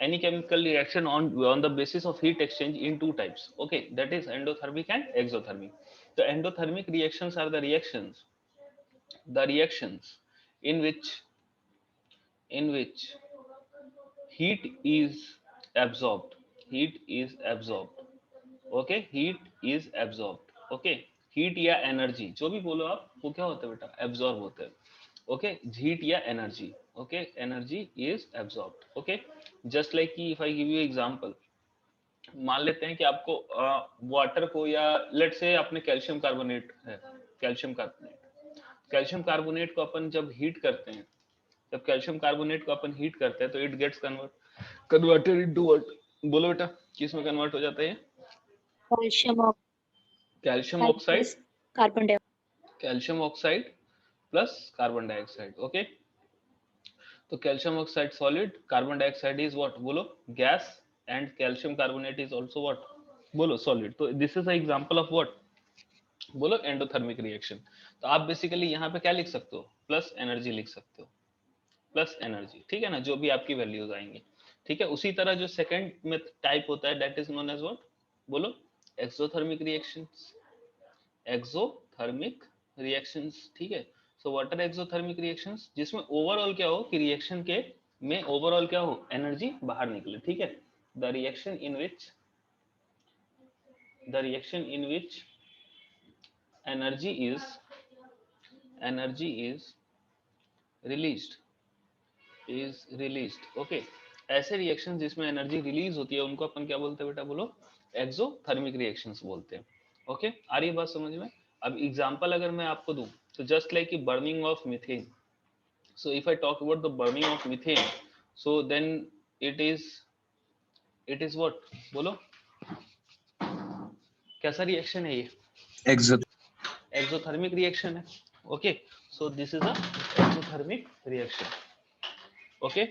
any chemical reaction on the basis of heat exchange in two types. Okay, that is endothermic and exothermic. The endothermic reactions are the reactions in which heat is absorbed. Heat is absorbed. Okay, heat is absorbed. Okay, heat या energy जो भी बोलो आप, वो क्या होता है बेटा, एब्जॉर्ब होता है. ओके, हीट या energy. Okay, energy is absorbed. Okay, just like कि if I give you example, मान लेते हैं कि आपको वाटर को, या लेट से आपने कैल्शियम कार्बोनेट है, कैल्शियम कार्बोनेट को अपन जब हीट करते हैं, जब कैल्शियम कार्बोनेट को अपन हीट करते हैं तो it gets converted into what, बोलो बेटा, किस में कन्वर्ट हो जाता है ये? Calcium calcium oxide, carbon dioxide, calcium oxide plus carbon dioxide. Okay, तो calcium oxide solid, carbon dioxide is what, बोलो, gas, and calcium carbonate is also what, बोलो, सॉलिड. तो this is a example of what, बोलो, endothermic reaction. तो आप basically यहाँ पे क्या लिख सकते हो, प्लस एनर्जी लिख सकते हो, प्लस एनर्जी. ठीक है ना, जो भी आपकी वैल्यूज आएंगी. ठीक है, उसी तरह जो सेकंड में टाइप होता है, that is known as what, बोलो, एक्सोथर्मिक रिएक्शंस. Exothermic reactions. ठीक है, so what are exothermic reactions, जिसमें ओवरऑल क्या हो कि रिएक्शन के में ओवरऑल क्या हो, एनर्जी बाहर निकले. ठीक है, the reaction in which energy is released. Okay, ऐसे रिएक्शन जिसमें एनर्जी रिलीज होती है उनको अपन क्या बोलते हैं बेटा, बोलो, एक्सोथर्मिक रिएक्शंस बोलते हैं. ओके, आ रही है बात समझ में? अब एग्जांपल अगर मैं आपको दूं, तो जस्ट लाइक की burning of methane. So if I talk about the burning of methane, so then it is it is what, बोलो, कैसा रिएक्शन है ये? एक्सोथर्मिक रिएक्शन है. Okay, so this is a exothermic reaction. Okay,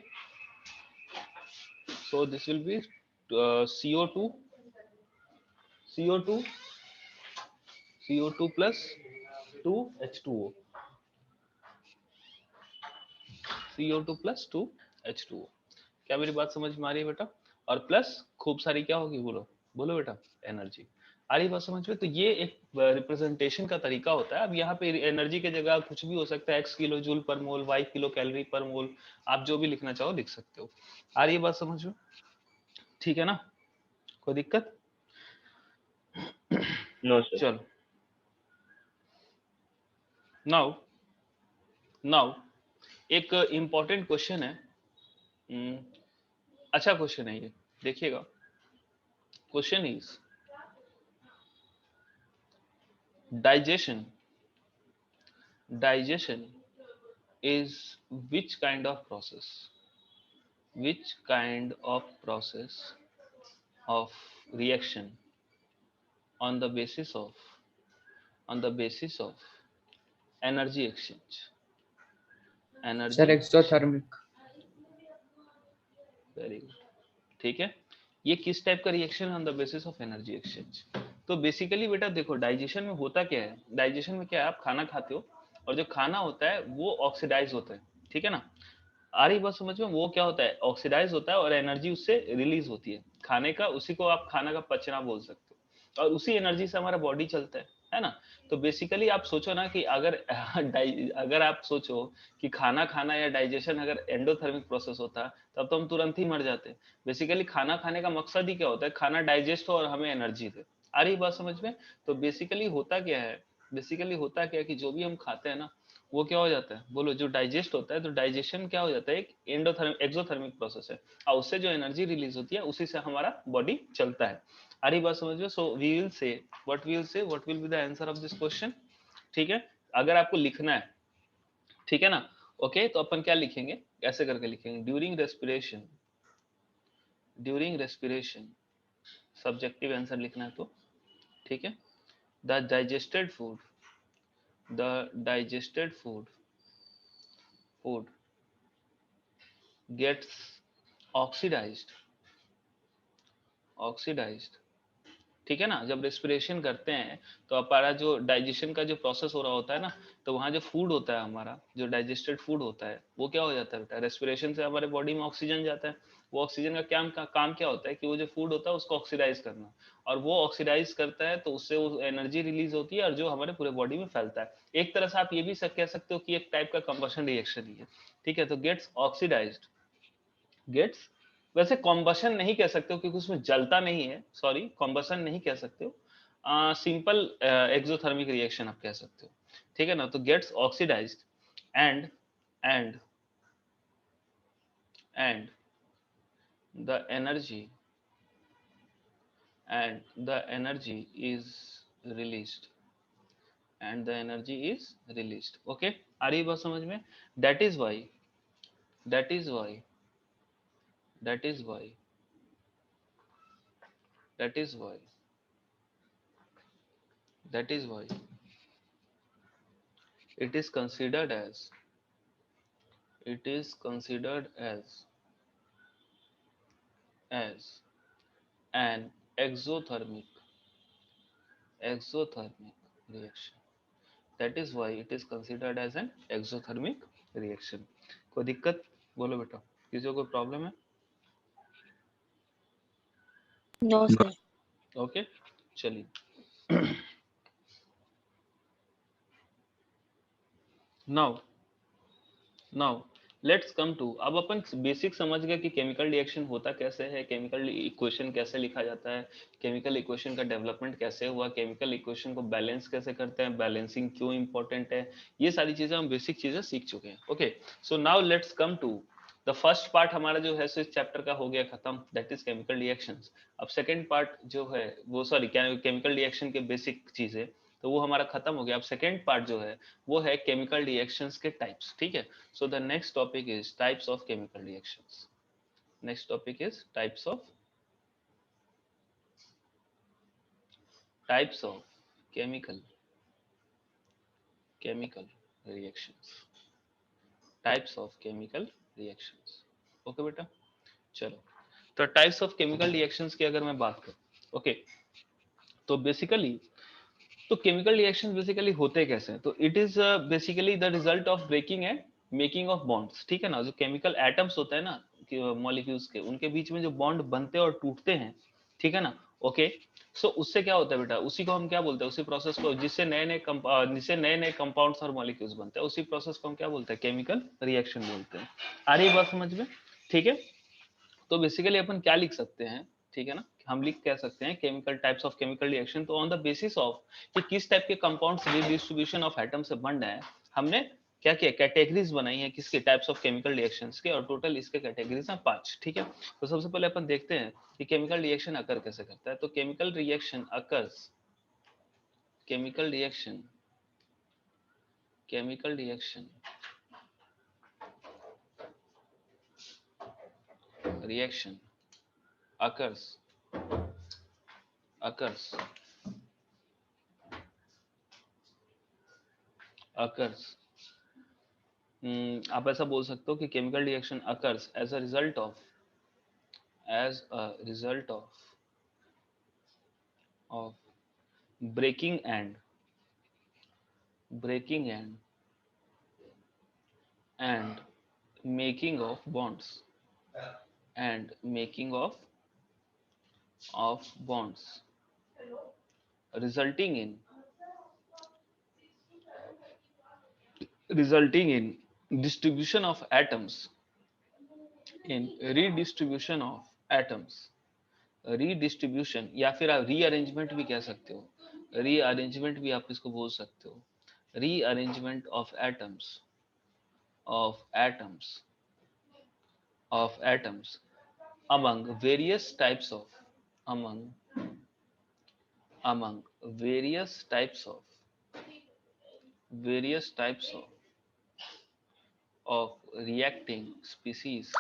so this will be CO2 CO2 CO2 plus 2 H2O, CO2 plus 2 H2O. क्या मेरी बात समझ में आ रही है बेटा? और प्लस खूब सारी क्या होगी, बोलो, बोलो बेटा, एनर्जी. आ रही बात समझ में? तो ये एक रिप्रेजेंटेशन का तरीका होता है. अब यहाँ पे एनर्जी की जगह कुछ भी हो सकता है, x किलो जूल पर मोल, y किलो कैलोरी पर मोल, आप जो भी लिखना चाहो लिख सकते हो. आ रही है बात समझ में? ठीक है ना, कोई दिक्कत? No sir. चलो, नाउ एक इंपॉर्टेंट क्वेश्चन है. अच्छा क्वेश्चन है ये, देखिएगा. Question is digestion is which kind of process of reaction on the basis of energy exchange. Sir exothermic. Very good. ठीक है, ये किस टाइप का रिएक्शन है on the basis of energy exchange? तो बेसिकली बेटा देखो, डाइजेशन में होता क्या है, डाइजेशन में क्या है, आप खाना खाते हो और जो खाना होता है वो ऑक्सीडाइज होता है. ठीक है ना, आ रही बात समझ में? वो क्या होता है, ऑक्सीडाइज होता है और एनर्जी उससे रिलीज होती है खाने का, उसी को आप खाना का पचना बोल सकते हो, और उसी एनर्जी से हमारा बॉडी चलता है ना. तो बेसिकली आप सोचो ना कि अगर अगर आप सोचो कि खाना खाना या डाइजेशन अगर एंडोथर्मिक प्रोसेस होता तब तो हम तुरंत ही मर जाते. बेसिकली खाना खाने का मकसद ही क्या होता है, खाना डाइजेस्ट हो और हमें एनर्जी दे. आ रही बात समझ में? तो बेसिकली होता क्या है, कि जो भी हम खाते हैं ना, वो क्या हो जाता है, बोलो, जो डाइजेस्ट होता है. तो डाइजेशन क्या हो जाता है, एक एक्सोथर्मिक प्रोसेस है, और उससे जो एनर्जी रिलीज होती है उसी से हमारा बॉडी चलता है. आ रही बात समझ में? So we will say what will be the answer of this question. ठीक है, अगर आपको लिखना है, ठीक है ना, ओके, तो अपन क्या लिखेंगे, कैसे करके लिखेंगे, ड्यूरिंग रेस्पिरेशन सब्जेक्टिव आंसर लिखना है तो. ठीक है, the digested food gets oxidized ठीक है ना। जब रेस्पिरेशन करते हैं तो हमारा जो डाइजेशन का जो प्रोसेस हो रहा होता है ना, तो वहाँ जो फूड होता है, हमारा जो डाइजेस्टेड फूड होता है, वो क्या हो जाता है बेटा, रेस्पिरेशन से हमारे बॉडी में ऑक्सीजन जाता है। वो ऑक्सीजन का काम क्या होता है कि वो जो फूड होता है उसको ऑक्सीडाइज करना, और वो ऑक्सीडाइज करता है तो उससे वो एनर्जी रिलीज होती है और जो हमारे पूरे बॉडी में फैलता है। एक तरह से आप ये भी कह सकते हो कि एक टाइप का कंबशन रिएक्शन ही है, ठीक है। तो गेट्स ऑक्सीडाइज्ड, गेट्स, वैसे कॉम्बशन नहीं कह सकते हो क्योंकि उसमें जलता नहीं है, सॉरी कॉम्बशन नहीं कह सकते हो, सिंपल एक्सोथर्मिक रिएक्शन आप कह सकते हो, ठीक है ना। तो gets oxidised and and and the energy is released, and the energy is released. Okay, आ रही बात समझ में? that is why that is why that is why that is why that is why it is considered as as an exothermic reaction. That is why it is considered as an exothermic reaction. कोई दिक्कत बोलो बेटा, किसी को कोई problem है? No sir. Okay, चलिए। Now let's come to, अब अपन बेसिक समझ गए कि केमिकल रिएक्शन होता कैसे है, केमिकल इक्वेशन कैसे लिखा जाता है, केमिकल इक्वेशन का डेवलपमेंट कैसे हुआ, केमिकल इक्वेशन को बैलेंस कैसे करते हैं, बैलेंसिंग क्यों इंपॉर्टेंट है, ये सारी चीजें हम बेसिक चीजें सीख चुके हैं। Okay, so now let's come to the first part, हमारा जो है इस चैप्टर का हो गया खत्म, दैट इज केमिकल रिएक्शंस। अब सेकंड पार्ट जो है वो, सॉरी, केमिकल रिएक्शन के बेसिक चीजें, तो वो हमारा खत्म हो गया। अब सेकंड पार्ट जो है वो है केमिकल रिएक्शंस के टाइप्स, ठीक है। So the next topic is types of chemical reactions. Next topic is types of chemical reactions. Types of chemical reactions. Okay बेटा, चलो। तो टाइप्स ऑफ केमिकल रिएक्शंस की अगर मैं बात करूं, ओके, तो बेसिकली तो केमिकल रिएक्शन बेसिकली होते कैसे हैं? तो it is basically the result of breaking and making of bonds, ठीक है ना। जो केमिकल एटम्स होते हैं ना मॉलिक्यूल्स के, उनके बीच में जो बॉन्ड बनते और टूटते हैं, ठीक है ना। ओके, सो उससे क्या होता है बेटा, उसी को हम क्या बोलते हैं, उसी प्रोसेस को जिससे नए नए कंपाउंड्स और मॉलिक्यूल्स बनते हैं, उसी प्रोसेस को हम क्या बोलते हैं, केमिकल रिएक्शन बोलते हैं। आ रही बात समझ में? ठीक है। तो बेसिकली अपन क्या लिख सकते हैं, ठीक है ना, हम लिख कह सकते हैं chemical types of chemical reaction. तो ऑन द बेसिस ऑफ कि किस टाइप के कंपाउंड्स रिडिस्ट्रीब्यूशन ऑफ एटम से बन रहे हैं, हमने क्या किया, कैटेगरीज बनाई है किसके, टाइप्स ऑफ केमिकल रिएक्शंस के, और टोटल इसके कैटेगरीज हैं 5, ठीक है। तो सबसे पहले अपन देखते हैं कि केमिकल रिएक्शन अकर कैसे करता है। तो chemical reaction occurs, chemical reaction occurs आप ऐसा बोल सकते हो कि chemical reaction occurs as a result of breaking and making of bonds resulting in distribution of atoms, redistribution, या फिर आप रीअरेंजमेंट भी कह सकते हो, रीअरेंजमेंट भी आप इसको बोल सकते हो, rearrangement of atoms among various types of reacting species।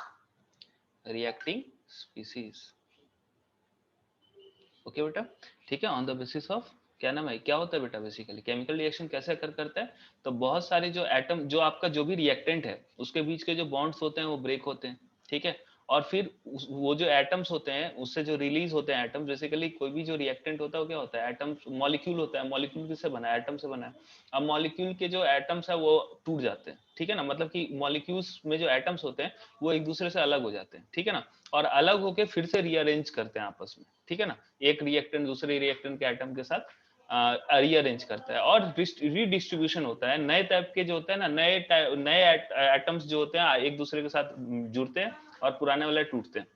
Okay बेटा, ठीक है। ऑन द बेसिस ऑफ, क्या नाम है, क्या होता है बेटा, बेसिकली केमिकल रिएक्शन कैसे करता है, तो बहुत सारे जो एटम, जो आपका जो भी रिएक्टेंट है, उसके बीच के जो बॉन्ड्स होते हैं वो ब्रेक होते हैं, ठीक है। और फिर वो जो एटम्स होते हैं उससे जो रिलीज होते हैं एटम, बेसिकली कोई भी जो रिएक्टेंट होता है वो क्या होता है, एटम मॉलिक्यूल होता है। मॉलिक्यूल किससे बना है, एटम से बना है। अब मॉलिक्यूल के जो एटम्स है वो टूट जाते हैं, ठीक है ना, मतलब कि मॉलिक्यूल्स में जो एटम्स होते हैं वो एक दूसरे से अलग हो जाते हैं, ठीक है ना, और अलग होके फिर से रीअरेंज करते हैं आपस में, ठीक है ना, एक रिएक्टेंट दूसरे रिएक्टेंट के एटम के साथ रीअरेंज करता है और रीडिस्ट्रीब्यूशन होता है। नए टाइप के जो होते हैं ना, नए एटम्स जो होते हैं एक दूसरे के साथ जुड़ते हैं और पुराने वाले टूटते हैं,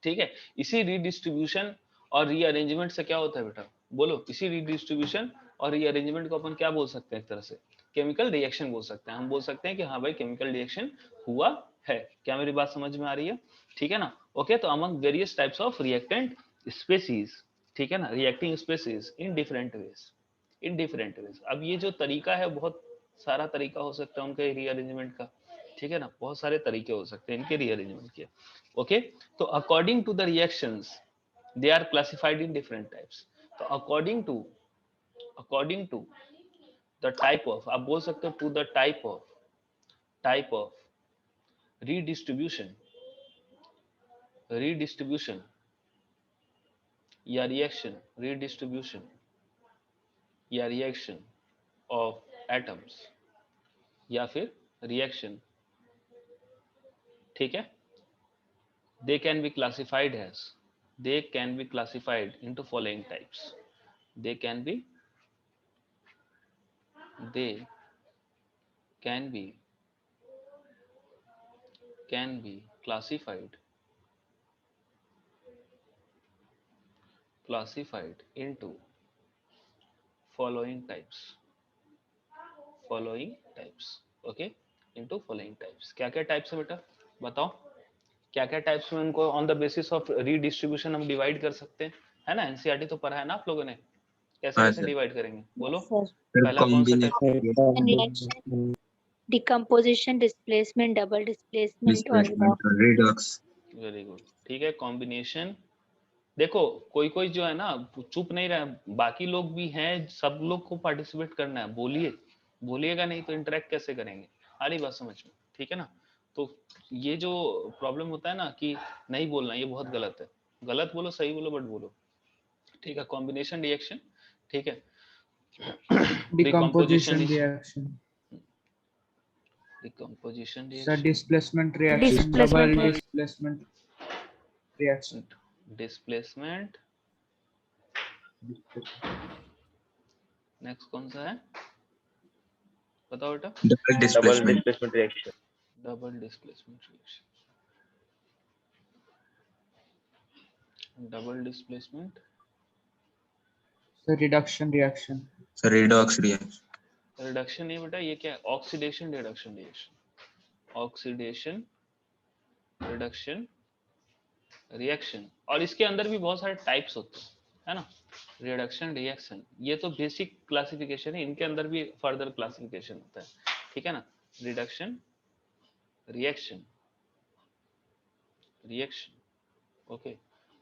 ठीक है। इसी रीडिस्ट्रीब्यूशन और रीअरेंजमेंट से क्या होता है बेटा, बोलो, इसी रीडिस्ट्रीब्यूशन और रीअरेंजमेंट को अपन क्या बोल सकते हैं, एक तरह से केमिकल रिएक्शन बोल सकते हैं। हम बोल सकते हैं कि हाँ भाई केमिकल रिएक्शन हुआ है। क्या मेरी बात समझ में आ रही है, ठीक है ना। ओके, तो among various types of reactant species, ठीक है ना, reacting species in different ways, in different ways. अब ये जो तरीका है, बहुत सारा तरीका हो सकता है उनके रीअरेंजमेंट का, ठीक है ना, बहुत सारे तरीके हो सकते हैं इनके रीअरेंजमेंट के। ओके, तो according to the reactions they are classified in different types. तो according to the type of, आप बोल सकते हो to the type of redistribution या रिएक्शन ऑफ एटम्स या फिर रिएक्शन, ठीक है, they can be classified into following types. They can be classified into following types. Okay, into following types. क्या क्या टाइप्स है बेटा, बताओ, क्या क्या टाइप्स में उनको on the basis of redistribution हम डिवाइड कर सकते हैं, है ना। एनसीईआरटी तो पढ़ा है ना आप लोगों ने, कैसे हाँ कैसे सर। डिवाइड करेंगे, बोलो। Yes, sir. पहला कौन सा type, Reaction, decomposition, displacement, double displacement और डिस्प्लेसमेंट और रिडॉक्स। वेरी गुड, ठीक है, कॉम्बिनेशन। देखो कोई कोई जो है ना चुप नहीं रहा, बाकी लोग भी हैं, सब लोग को पार्टिसिपेट करना है, बोलिए, बोलिएगा नहीं तो इंटरेक्ट कैसे करेंगे, आ रही बात समझ में, ठीक है ना। तो ये जो प्रॉब्लम होता है ना कि नहीं बोलना, ये बहुत गलत है, गलत बोलो सही बोलो बट बोलो, ठीक है। कॉम्बिनेशन रिएक्शन, ठीक है, Decomposition reaction. Decomposition Sir, reaction, displacement reaction, double displacement displacement reaction. Displacement, next कौन सा है बताओ बेटा, double displacement. Reaction. Double displacement reaction, double displacement, Sir, reduction reaction. Sir redox reaction. Reduction नहीं बेटा, ये क्या है, oxidation reduction reaction, oxidation reduction reaction. और इसके अंदर भी बहुत सारे टाइप्स होते हैं, है ना, रिडक्शन रिएक्शन, ये तो बेसिक क्लासिफिकेशन है, इनके अंदर भी फर्दर क्लासिफिकेशन होता है, ठीक है ना। रिडक्शन रिएक्शन, ओके,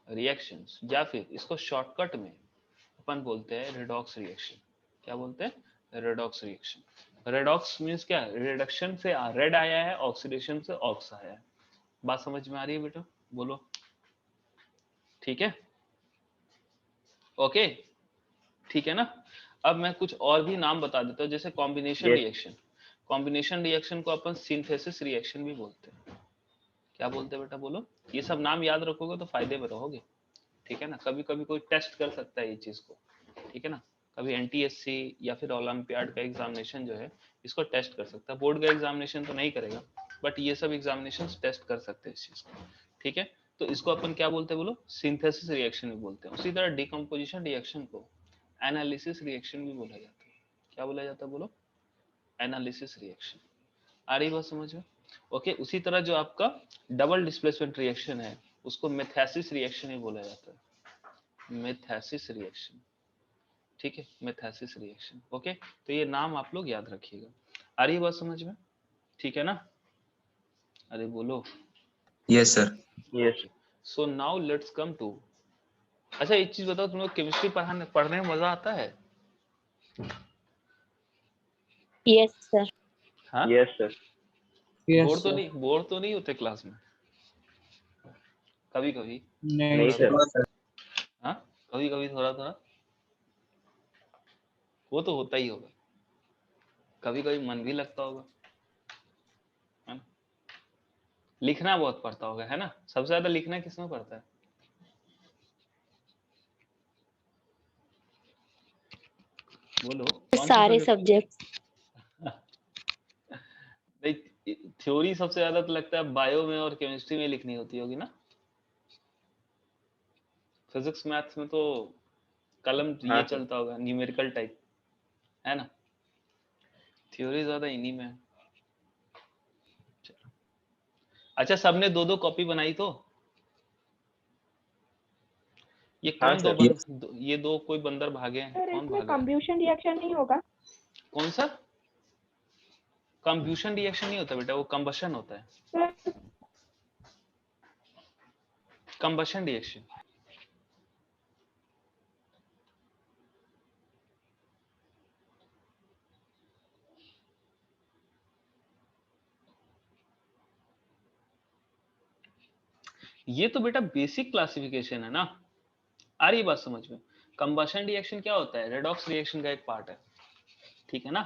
रिएक्शंस, या फिर इसको शॉर्टकट में अपन बोलते हैं रेडॉक्स रिएक्शन। क्या बोलते हैं, रेडॉक्स रिएक्शन। रेडॉक्स मींस क्या, रिडक्शन से रेड आया है, ऑक्सीडेशन से ऑक्स आया है। बात समझ में आ रही है बेटा, बोलो, ठीक है, ओके, ठीक है ना। अब मैं कुछ और भी नाम बता देता हूँ, जैसे कॉम्बिनेशन रिएक्शन। कॉम्बिनेशन रिएक्शन को अपन सिंथेसिस रिएक्शन भी बोलते हैं। क्या बोलते हैं बेटा, बोलो। ये सब नाम याद रखोगे तो फायदे में रहोगे, ठीक है ना। कभी कभी कोई टेस्ट कर सकता है ये चीज को, ठीक है ना, कभी एनटीएससी या फिर ओलंपियाड का एग्जामिनेशन जो है इसको टेस्ट कर सकता है। बोर्ड का एग्जामिनेशन तो नहीं करेगा, बट ये सब एग्जामिनेशन टेस्ट कर सकते हैं इस चीज को, ठीक है। तो इसको अपन क्या बोलते हैं, बोलो, सिंथेसिस रिएक्शन भी बोलते हैं। उसी तरह डिकम्पोजिशन रिएक्शन को एनालिसिस रिएक्शन भी बोला जाता है। क्या बोला जाता है, बोलो, एनालिसिस रिएक्शन। आ रही बात समझ में, ओके। उसी तरह जो आपका डबल डिस्प्लेसमेंट रिएक्शन है उसको मेथेसिस रिएक्शन ही बोला जाता है, मेथेसिस रिएक्शन, ठीक है, मेथेसिस रिएक्शन, ओके। तो ये नाम आप लोग याद रखिएगा। आ रही बात समझ में, ठीक है ना, अरे बोलो। Yes sir. Okay, so now let's come to, अच्छा एक चीज बताओ, तुम लोग केमिस्ट्री पढ़ने में मजा आता है? yes sir हाँ, yes sir. Yes, bore sir. तो नहीं होते क्लास में? कभी कभी, नहीं सर। हाँ कभी कभी थोड़ा थोड़ा वो तो होता ही होगा, कभी कभी मन भी लगता होगा, है ना? लिखना बहुत पड़ता होगा, है ना? सबसे ज्यादा लिखना किसमें पड़ता है? बोलो कौन से सारे सब्जेक्ट? सब्जेक्ट। थ्योरी सबसे ज्यादा तो लगता है बायो में और केमिस्ट्री में लिखनी होती होगी ना? फिजिक्स मैथ्स में तो कलम ये चलता होगा, न्यूमेरिकल टाइप, है ना? थ्योरी ज्यादा इन्हीं में है। अच्छा, सबने दो दो कॉपी बनाई तो ये कौन ये दो कोई बंदर भागे हैं? सर कौन इसमें भागा है? कंब्यूशन रिएक्शन नहीं होगा? कौन सा कंब्यूशन रिएक्शन? नहीं होता बेटा, वो कंबशन होता है, सर कंबशन रिएक्शन। ये तो बेटा बेसिक क्लासिफिकेशन है ना, आ रही बात समझ में? कंबशन रिएक्शन क्या होता है? रेडॉक्स रिएक्शन का एक पार्ट है, ठीक है ना?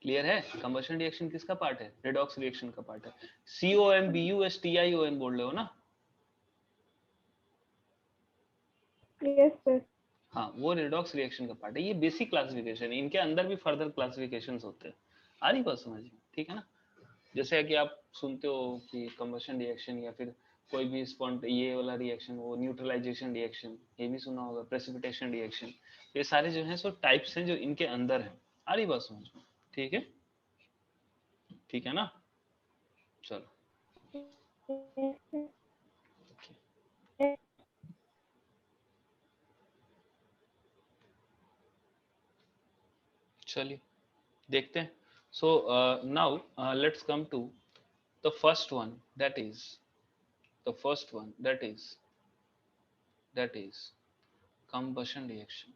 क्लियर है? कंबशन रिएक्शन किसका पार्ट है? रेडॉक्स रिएक्शन का पार्ट है। COMBUSTION बोल रहे हो ना? Yes sir. हाँ, वो रेडॉक्स रिएक्शन का पार्ट है। ये बेसिक क्लासिफिकेशन है, इनके अंदर भी फर्दर क्लासिफिकेशंस होते हैं। आ रही बात समझ में? ठीक है ना? जैसे कि आप सुनते हो कि कंबशन रिएक्शन या फिर कोई भी ये वाला रिएक्शन, वो न्यूट्रलाइजेशन रिएक्शन, ये भी सुना होगा, प्रेसिपिटेशन रिएक्शन, ये सारे जो हैं सो टाइप्स हैं जो इनके अंदर है। आ रही बात समझ में? ठीक है, ठीक है ना? चलो चलिए देखते हैं। So now let's come to the first one, that is the first one, that is combustion reaction.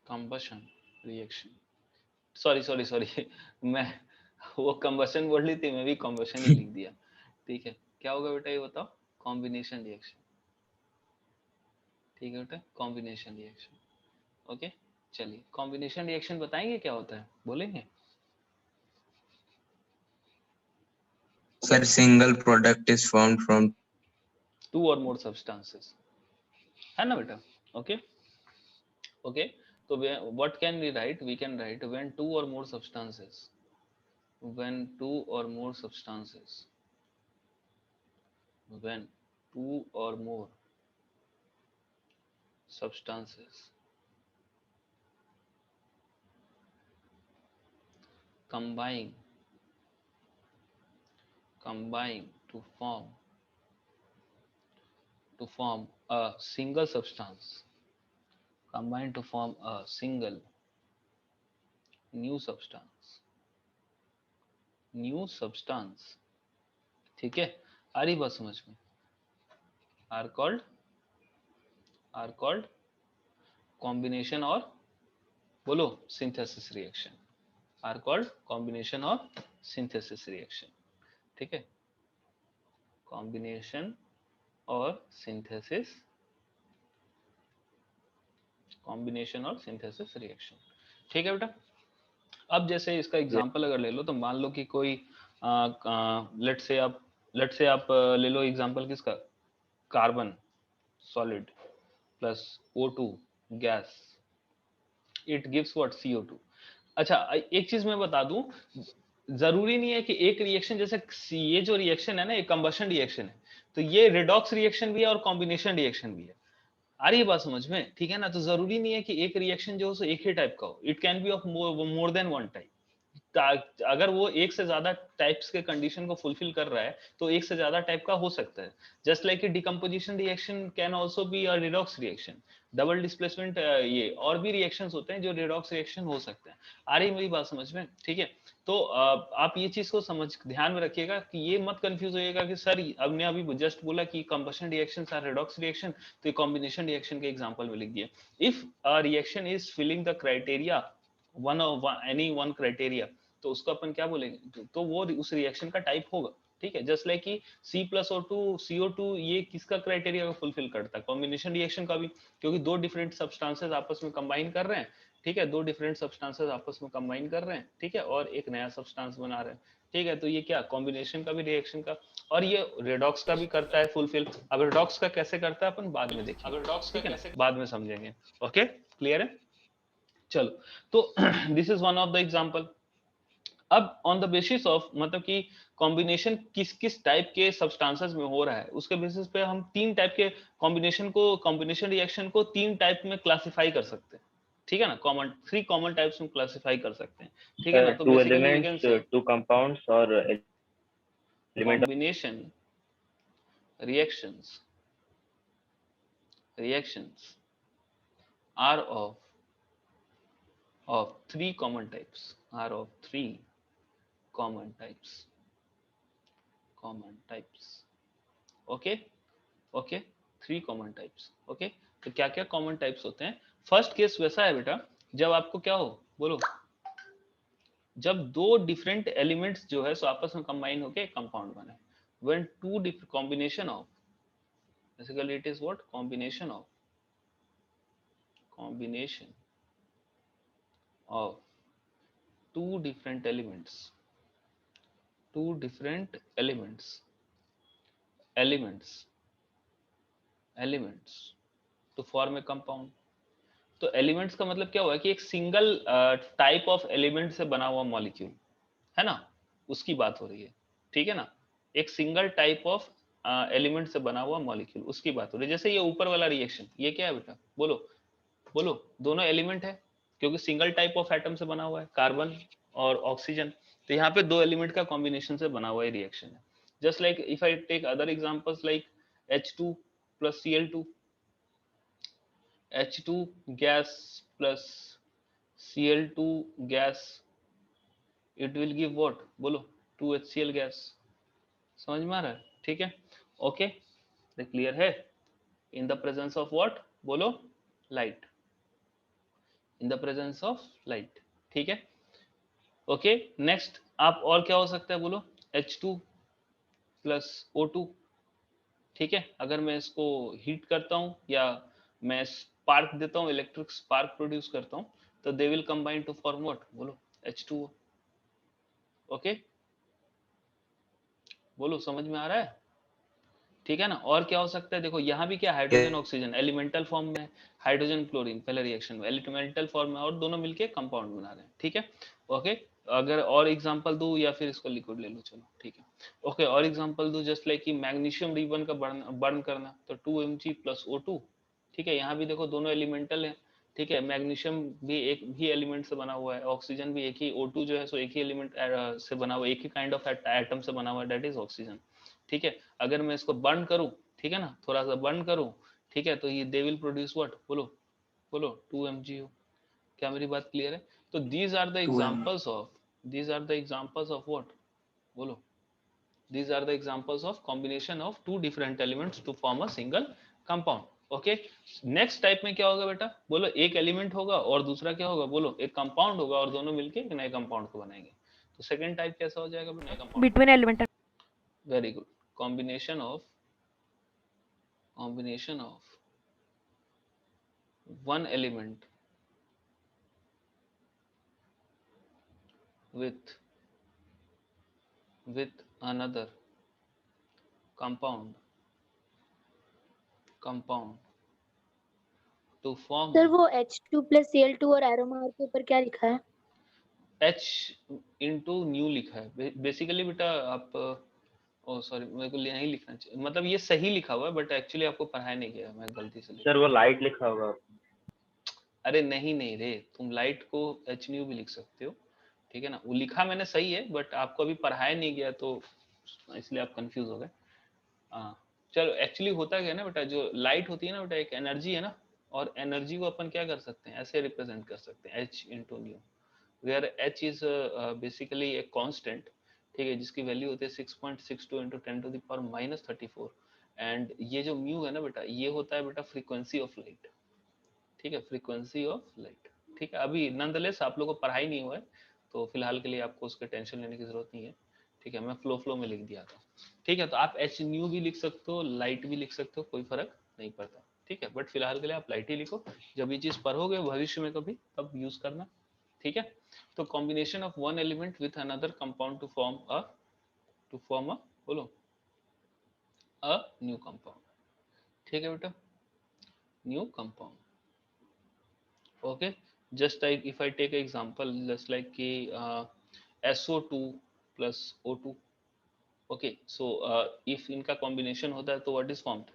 Combustion reaction, sorry मैं वो combustion बोल रही थी, मैं भी combustion ही लिख दिया। ठीक है, क्या होगा बेटा ये बताओ? combination reaction, ठीक है बेटा, combination reaction। ओके चलिए, combination reaction बताएंगे क्या होता है, बोलेंगे? Sir, single product is formed from two or more substances, है ना बेटा? ओके ओके, तो what can we write? We can write when two or more substances, when two or more substances, when two or more substances combine to form a single substance, combine to form a single new substance, ठीक है? आ रही बात समझ में? are called combination or बोलो synthesis reaction, are called combination or synthesis reaction, ठीक है? combination और synthesis रिएक्शन, ठीक है बेटा? अब जैसे इसका एग्जांपल अगर ले लो, तो मान लो कि कोई लेट्स से आप ले लो एग्जांपल किसका? Carbon solid plus O2 gas, it gives what? CO2। अच्छा, एक चीज मैं बता दूं, जरूरी नहीं है कि एक रिएक्शन, जैसे ये जो रिएक्शन है ना, ये कंबशन रिएक्शन है, तो ये रिडॉक्स रिएक्शन भी है और कॉम्बिनेशन रिएक्शन भी है। आ रही है बात समझ में? ठीक है ना? तो जरूरी नहीं है कि एक रिएक्शन जो है एक ही टाइप का हो, it can be of more than one type. अगर वो एक से ज्यादा टाइप्स के कंडीशन को फुलफिल कर रहा है, तो एक से ज्यादा टाइप का हो सकता है। Just like decomposition reaction can also be a redox reaction, double displacement, ये और भी रिएक्शंस होते हैं जो रिडॉक्स रिएक्शन हो सकते हैं। आ रही मेरी बात समझ में? ठीक है, तो आप ये चीज को ध्यान में रखिएगा कि ये मत कंफ्यूज होइएगा कि सर हमने अभी जस्ट बोला कि combustion reactions are redox reaction, तो ये कॉम्बिनेशन रिएक्शन के एग्जांपल में लिख दिया। If a reaction is filling the criteria, any one criteria, तो उसको अपन क्या बोलेंगे, तो वो उस रिएक्शन का टाइप होगा, ठीक है। जस्ट लाइक कि C+O2 CO2 ये किसका क्राइटेरिया को फुलफिल करता है, कॉम्बिनेशन रिएक्शन का भी, क्योंकि दो डिफरेंट सब्सटेंसेस आपस में कंबाइन कर रहे हैं, ठीक है, दो डिफरेंट सब्सटेंसेस आपस में कंबाइन कर रहे हैं, ठीक है, और एक नया सब्सटेंस बना रहे हैं, ठीक है। तो ये क्या कॉम्बिनेशन का भी रिएक्शन का, और ये रेडॉक्स का भी करता है फुलफिल। अब रेडॉक्स का कैसे करता है अपन बाद में देखेंगे, अब रेडॉक्स का कैसे बाद में समझेंगे। ओके, क्लियर है। चलो, तो this is one of the example. अब ऑन द बेसिस ऑफ मतलब कि कॉम्बिनेशन किस किस टाइप के सब्सटेंसेस में हो रहा है, उसके बेसिस पे हम तीन टाइप के कॉम्बिनेशन रिएक्शन को तीन टाइप में क्लासिफाई कर सकते हैं, ठीक है ना। थ्री कॉमन टाइप्स में क्लासिफाई कर सकते हैं, ठीक है ना। तो Two basically we can elements, से two compounds, or element combination reactions are of three common types, okay, okay, three common types. Okay, तो क्या क्या कॉमन टाइप्स होते हैं। फर्स्ट केस वैसा है बेटा, जब आपको क्या हो, बोलो, जब दो डिफरेंट एलिमेंट्स जो है सो आपस में कंबाइन होके एक कंपाउंड बने। When two combination of, basically it is what, combination of two different elements to form a compound। तो एलिमेंट्स का मतलब क्या हुआ कि एक सिंगल टाइप ऑफ एलिमेंट से बना हुआ मॉलिक्यूल है ना, उसकी बात हो रही है, ठीक है ना। एक सिंगल टाइप ऑफ एलिमेंट से बना हुआ मॉलिक्यूल, उसकी बात हो रही है। जैसे ये ऊपर वाला रिएक्शन, ये क्या है बेटा, बोलो बोलो, दोनों एलिमेंट है, क्योंकि सिंगल टाइप ऑफ एटम से बना हुआ है, कार्बन और ऑक्सीजन। तो यहाँ पे दो एलिमेंट का कॉम्बिनेशन से बना हुआ रिएक्शन है। Just like if I take other examples like H2 plus Cl2, H2 gas plus Cl2 gas, it will give what, बोलो, 2HCl gas। समझ में आ रहा है, ठीक है। ओके, क्लियर है। In the presence of what, बोलो, light, in the presence of light, ठीक है। ओके, नेक्स्ट आप और क्या हो सकता है, बोलो, H2 प्लस O2, ठीक है। अगर मैं इसको हीट करता हूं या मैं स्पार्क देता हूं, इलेक्ट्रिक स्पार्क प्रोड्यूस करता हूं, तो they will combine to form what, बोलो, H2O। ओके, बोलो, समझ में आ रहा है, ठीक है ना। और क्या हो सकता है, देखो यहाँ भी क्या, हाइड्रोजन ऑक्सीजन एलिमेंटल फॉर्म में, हाइड्रोजन क्लोरीन पहले रिएक्शन में एलिमेंटल फॉर्म में, और दोनों मिलके कंपाउंड बना रहे हैं, ठीक है। ओके, अगर और एग्जांपल दूं या फिर इसको लिक्विड ले लो, चलो ठीक है। ओके, और एग्जांपल दूं, जस्ट लाइक कि मैग्नीशियम रिबन का बर्न करना, तो 2Mg plus O2, ठीक है। यहाँ भी देखो दोनों एलिमेंटल है, ठीक है। मैग्नीशियम भी एक ही एलिमेंट से बना हुआ है, ऑक्सीजन भी एक ही, O2 जो है सो एक ही एलिमेंट से बना हुआ है, एक ही काइंड ऑफ एटम से बना हुआ है, दैट इज ऑक्सीजन, ठीक है। अगर मैं इसको बर्न करूं, ठीक है ना, थोड़ा सा बर्न करूं, ठीक है, तो ये दे विल प्रोड्यूस व्हाट, बोलो बोलो, 2MgO। क्या मेरी बात क्लियर है। तो these are the examples of what, बोलो, these are the examples of combination of two different elements to form a single compound। Okay, next type में क्या होगा बेटा, बोलो, एक एलिमेंट होगा और दूसरा क्या होगा, बोलो, एक कंपाउंड होगा और दोनों मिलके एक नए कंपाउंड को बनाएंगे। तो सेकंड टाइप कैसा हो जाएगा बेटा, between element very good, combination of one element with another compound to form sir वो H2 plus Cl2 और एरो मार्क के ऊपर क्या लिखा है? H into न्यू लिखा है बेसिकली बेटा। आप ओ सॉरी, मेरे को यही लिखना चाहिए, मतलब ये सही लिखा हुआ है बट एक्चुअली आपको पढ़ाया नहीं गया, मैं गलती से लिखा। सर वो लाइट लिखा होगा। अरे नहीं नहीं रे, तुम लाइट को H न्यू भी लिख सकते हो, ठीक है ना। वो लिखा मैंने सही है बट आपको अभी पढ़ाया नहीं गया, तो इसलिए आप कंफ्यूज हो गए। हाँ, चलो, एक्चुअली होता क्या है ना बेटा, जो लाइट होती है ना बेटा, एक एनर्जी है ना, और एनर्जी को अपन क्या कर सकते हैं, ऐसे रिप्रेजेंट कर सकते हैं, H into new, where H is basically एक कांस्टेंट, ठीक है, जिसकी वैल्यू होती है 6.62 into 10 to the power minus 34। And ये जो म्यू है ना बेटा, ये होता है बेटा फ्रीक्वेंसी ऑफ लाइट, ठीक है, फ्रीक्वेंसी ऑफ लाइट, ठीक है। अभी नॉनदलेस आप लोगों को पढ़ाई नहीं हुआ है, तो फिलहाल के लिए आपको उसके टेंशन लेने की जरूरत नहीं है, ठीक है। मैं फ्लो में लिख दिया था, ठीक है। तो आप एच न्यू भी लिख सकते हो, लाइट भी लिख सकते हो, कोई फर्क नहीं पड़ता, ठीक है। बट फिलहाल के लिए आप लाइट ही लिखो, जब ये चीज पढ़ोगे भविष्य में कभी तब यूज करना, ठीक है। तो combination of one element with another compound to form a बोलो अ न्यू कंपाउंड, ठीक है बेटा, new compound, okay. Just like if I take an example, just like SO2 plus O2, okay. So if इनका combination होता है तो what is formed,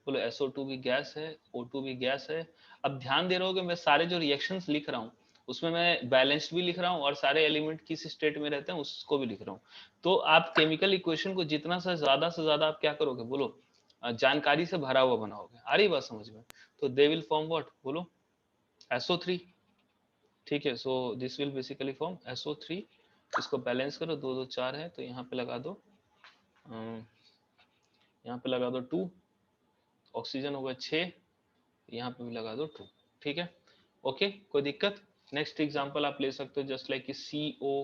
बोलो SO2 भी गैस है, O2 भी गैस है। अब ध्यान दे रहे हो कि मैं सारे जो रिएक्शंस लिख रहा हूँ उसमें मैं बैलेंस्ड भी लिख रहा हूँ और सारे एलिमेंट किस स्टेट में रहते हैं उसको भी लिख रहा हूँ। तो आप केमिकल इक्वेशन को जितना से ज्यादा आप क्या करोगे, बोलो जानकारी से भरा हुआ बनाओगे। आ रही बात समझ में? तो दे विल फॉर्म व्हाट, बोलो SO3, ठीक है। So this will basically form SO3। इसको बैलेंस करो, 2 2 4 है तो यहाँ पे लगा दो, यहाँ पे लगा दो 2, ऑक्सीजन होगा 6, यहाँ पे भी लगा दो 2, ठीक है। ओके, कोई दिक्कत? नेक्स्ट एग्जांपल आप ले सकते हो just like CO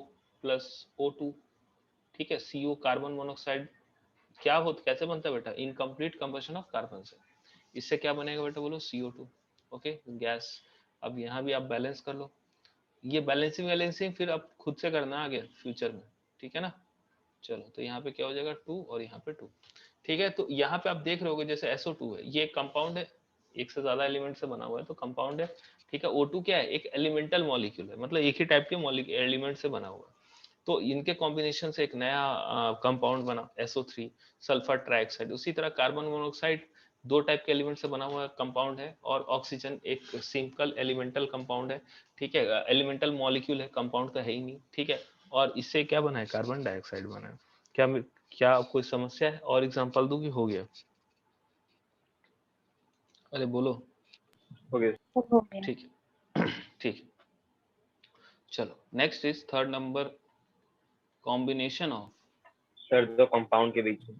plus O2, ठीक है। CO कार्बन मोनोऑक्साइड क्या होता, कैसे बनता है बेटा, इनकम्प्लीट कंबशन ऑफ कार्बन से। इससे क्या बनेगा बेटा, बोलो CO2, ओके गैस। अब यहाँ भी आप बैलेंस कर लो, ये बैलेंसिंग फिर आप खुद से करना आगे फ्यूचर में, ठीक है ना। चलो तो यहाँ पे क्या हो जाएगा 2 और यहाँ पे 2, ठीक है। तो यहाँ पे आप देख रहे होगे जैसे SO2 है, ये कंपाउंड है, एक से ज्यादा एलिमेंट से बना हुआ है तो कंपाउंड है, ठीक है। O2 क्या है, एक एलिमेंटल मॉलिक्यूल है, मतलब एक ही टाइप के एलिमेंट से बना हुआ है। तो इनके कॉम्बिनेशन से एक नया कंपाउंड बना SO3, सल्फर ट्राइऑक्साइड। उसी तरह कार्बन मोनोऑक्साइड 2 टाइप के एलिमेंट से बना हुआ कंपाउंड है, और ऑक्सीजन एक सिंपल एलिमेंटल कंपाउंड है, ठीक है। एलिमेंटल मॉलिक्यूल है, कंपाउंड तो है ही नहीं, ठीक है। और इससे क्या बना है, कार्बन डाइऑक्साइड बना है। क्या कोई समस्या है? और एग्जांपल दूं कि हो गया? अरे बोलो। ओके सब हो गया। ठीक है ठीक है। चलो next is third number, combination of, sir, दो कंपाउंड के बीच में।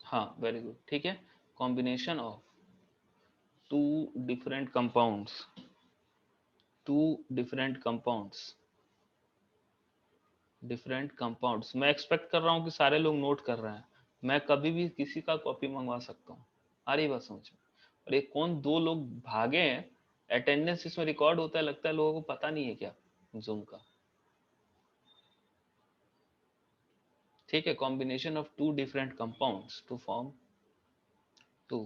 हाँ वेरी गुड, ठीक है। Combination of two different compounds, different compounds. मैं एक्सपेक्ट कर रहा हूँ कि सारे लोग नोट कर रहे हैं, मैं कभी भी किसी का कॉपी मंगवा सकता हूँ। आ रही बात समझ में? और ये कौन 2 लोग भागे हैं, अटेंडेंस इसमें रिकॉर्ड होता है, लगता है लोगों को पता नहीं है क्या जूम का, ठीक है। Combination of 2 different compounds to form to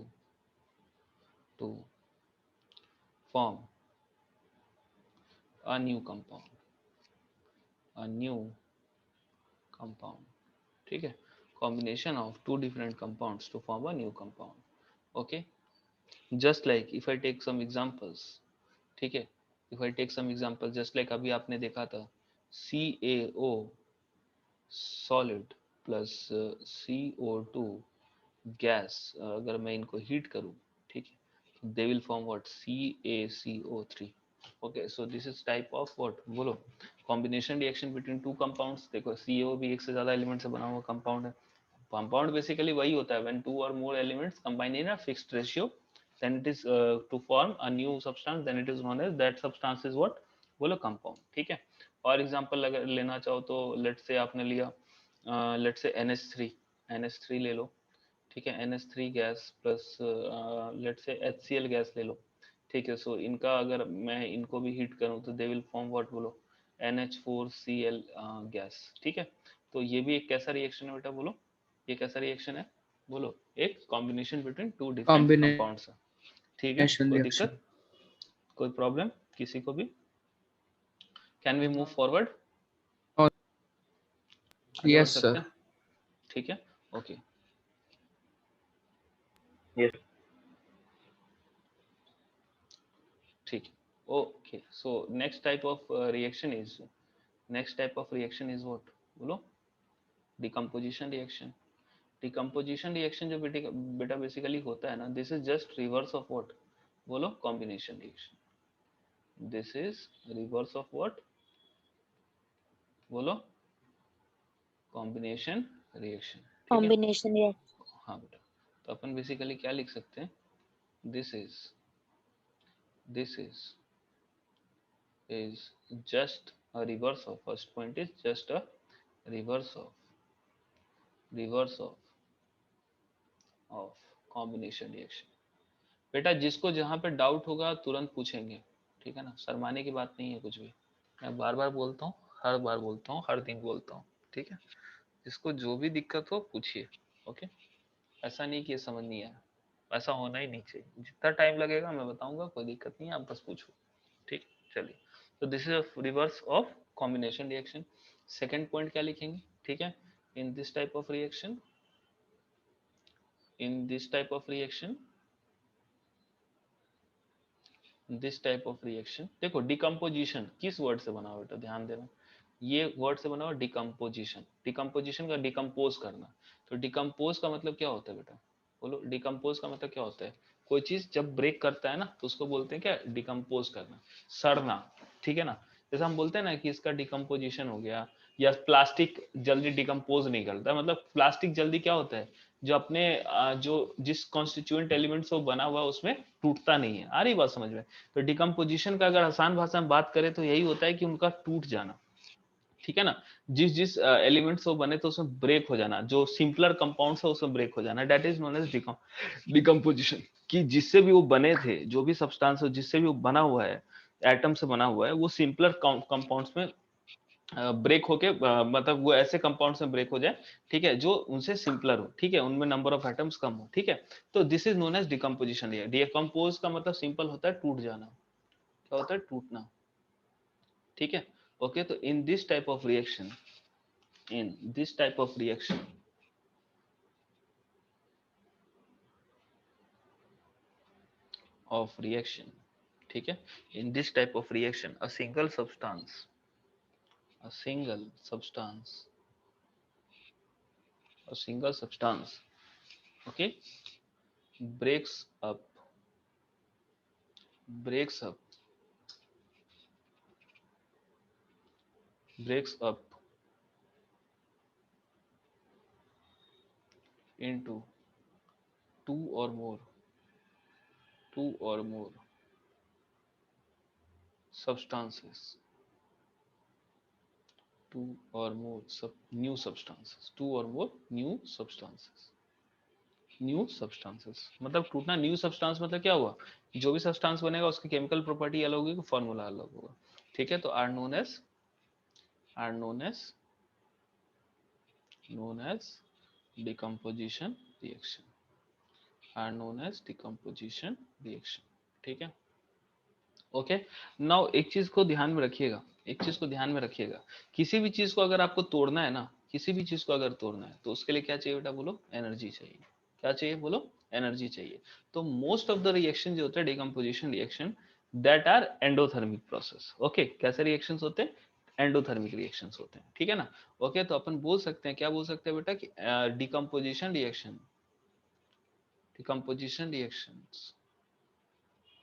form a new compound, ठीक है। combination of 2 different compounds to form a new compound, okay. just like if I take some examples, ठीक है। if I take some examples just like अभी आपने देखा था CaO solid plus CO2 gas, अगर मैं इनको हीट करूं, ठीक है, they will form what, CaCO3, okay. so this is type of what, बोलो combination reaction between two compounds। देखो CO भी एक से ज्यादा एलिमेंट से बना हुआ कंपाउंड है। कंपाउंड बेसिकली वही होता है when 2 or more elements combine in a fixed ratio, then it is to form a new substance, then it is known as that substance is what, बोलो कंपाउंड, ठीक है। और एग्जांपल अगर लेना चाहो तो लेट्स से आपने लिया लेट्स से NH3 ले लो, ठीक है। NH3 gas plus let's say HCl gas ले लो, ठीक है। सो इनका अगर मैं इनको भी हीट करूं तो दे विल फॉर्म व्हाट, बोलो NH4Cl गैस, ठीक है। तो ये भी एक कैसा रिएक्शन है बेटा, बोलो ये कैसा रिएक्शन है, बोलो एक कॉम्बिनेशन बिटवीन 2 डिफरेंट कंपाउंड्स है, ठीक है। Combination कोई reaction. दिक्कत, कोई प्रॉब्लम किसी को भी? Can we move forward? और आगे बढ़ yes सकते sir. हैं, ठीक है, ओके। यस ठीक है, okay. So next type of reaction is what, बोलो डिकम्पोजिशन रिएक्शन। डिकम्पोजिशन रिएक्शन जो बेटा बेसिकली होता है ना, this is just reverse of what, बोलो combination reaction. This is reverse of what, बोलो कॉम्बिनेशन रिएक्शन, ठीक है। Combination reaction. हाँ बेटा, तो अपन बेसिकली क्या लिख सकते हैं, this is just A reverse of, first point is just a reverse of combination reaction. बेटा जिसको जहां पे डाउट होगा तुरंत पूछेंगे, ठीक है ना, शर्माने की बात नहीं है कुछ भी। मैं बार बार बोलता हूँ, हर बार बोलता हूँ, हर दिन बोलता हूँ, ठीक है। जिसको जो भी दिक्कत हो पूछिए, ओके। ऐसा नहीं कि ये समझ नहीं आया, ऐसा होना ही नहीं चाहिए। जितना टाइम लगेगा मैं बताऊंगा, कोई दिक्कत नहीं है, आप बस पूछो, ठीक। चलिए, तो this is reverse of combination reaction. Second point क्या लिखेंगे, ठीक है, in this type of reaction, in this type of reaction, this type of reaction. देखो डिकम्पोजिशन किस वर्ड से बना हुआ बेटा, ध्यान देना, ये वर्ड से बना हुआ डिकम्पोजिशन। डिकम्पोजिशन का डिकम्पोज करना, तो डिकम्पोज का मतलब क्या होता है बेटा, बोलो, डिकम्पोज का मतलब क्या होता है? कोई चीज जब ब्रेक करता है ना तो उसको बोलते हैं क्या, डिकम्पोज करना, सड़ना, ठीक है ना। जैसे हम बोलते हैं ना कि इसका डिकम्पोजिशन हो गया, या प्लास्टिक जल्दी डिकम्पोज नहीं करता, मतलब प्लास्टिक जल्दी क्या होता है, जो अपने जो जिस कॉन्स्टिट्यूएंट एलिमेंट से वो बना हुआ है उसमें टूटता नहीं है। आ रही बात समझ में? तो डिकम्पोजिशन का अगर आसान भाषा में बात करें तो यही होता है कि उनका टूट जाना, ठीक है ना। जिस जिस एलिमेंट से वो बने तो उसमें ब्रेक हो जाना, जो सिंपलर कंपाउंड है उसमें ब्रेक हो जाना, that is known as decomposition. कि जिससे भी वो बने थे, जो भी सब्सटेंस हो जिससे भी वो बना हुआ है, एटम से बना हुआ है, वो सिंपलर कंपाउंड्स में ब्रेक होके मतलब वो ऐसे कंपाउंड्स में ब्रेक हो जाए, ठीक है, जो उनसे सिंपलर हो, ठीक है, उनमें नंबर ऑफ एटम्स कम हो, ठीक है। तो this is known as decomposition. Decompose का मतलब सिंपल होता है टूट जाना, क्या होता है, टूटना, ठीक है। ओके, तो in this type of reaction, in this type of reaction, ठीक है, in this type of reaction a single substance okay, breaks up into two or more substances, new substances. मतलब टूटना, न्यू सब्सटेंस मतलब क्या हुआ, जो भी सब्सटेंस बनेगा उसकी केमिकल प्रॉपर्टी अलग होगी, फॉर्मूला अलग होगा, ठीक है। तो are known as decomposition reaction, ठीक है। ओके, नाउ एक चीज को ध्यान में रखिएगा, किसी भी चीज को अगर आपको तोड़ना है ना, किसी भी चीज को अगर तोड़ना है तो उसके लिए क्या चाहिए बेटा, बोलो, एनर्जी चाहिए। क्या चाहिए, बोलो, एनर्जी चाहिए। तो मोस्ट ऑफ द रिएक्शन जो होता है decomposition reaction, that are endothermic process. Okay, कैसे रिएक्शंस होते हैं, एंडोथर्मिक रिएक्शंस होते हैं, ठीक है ना। ओके, तो अपन बोल सकते हैं, क्या बोल सकते हैं बेटा, कि decomposition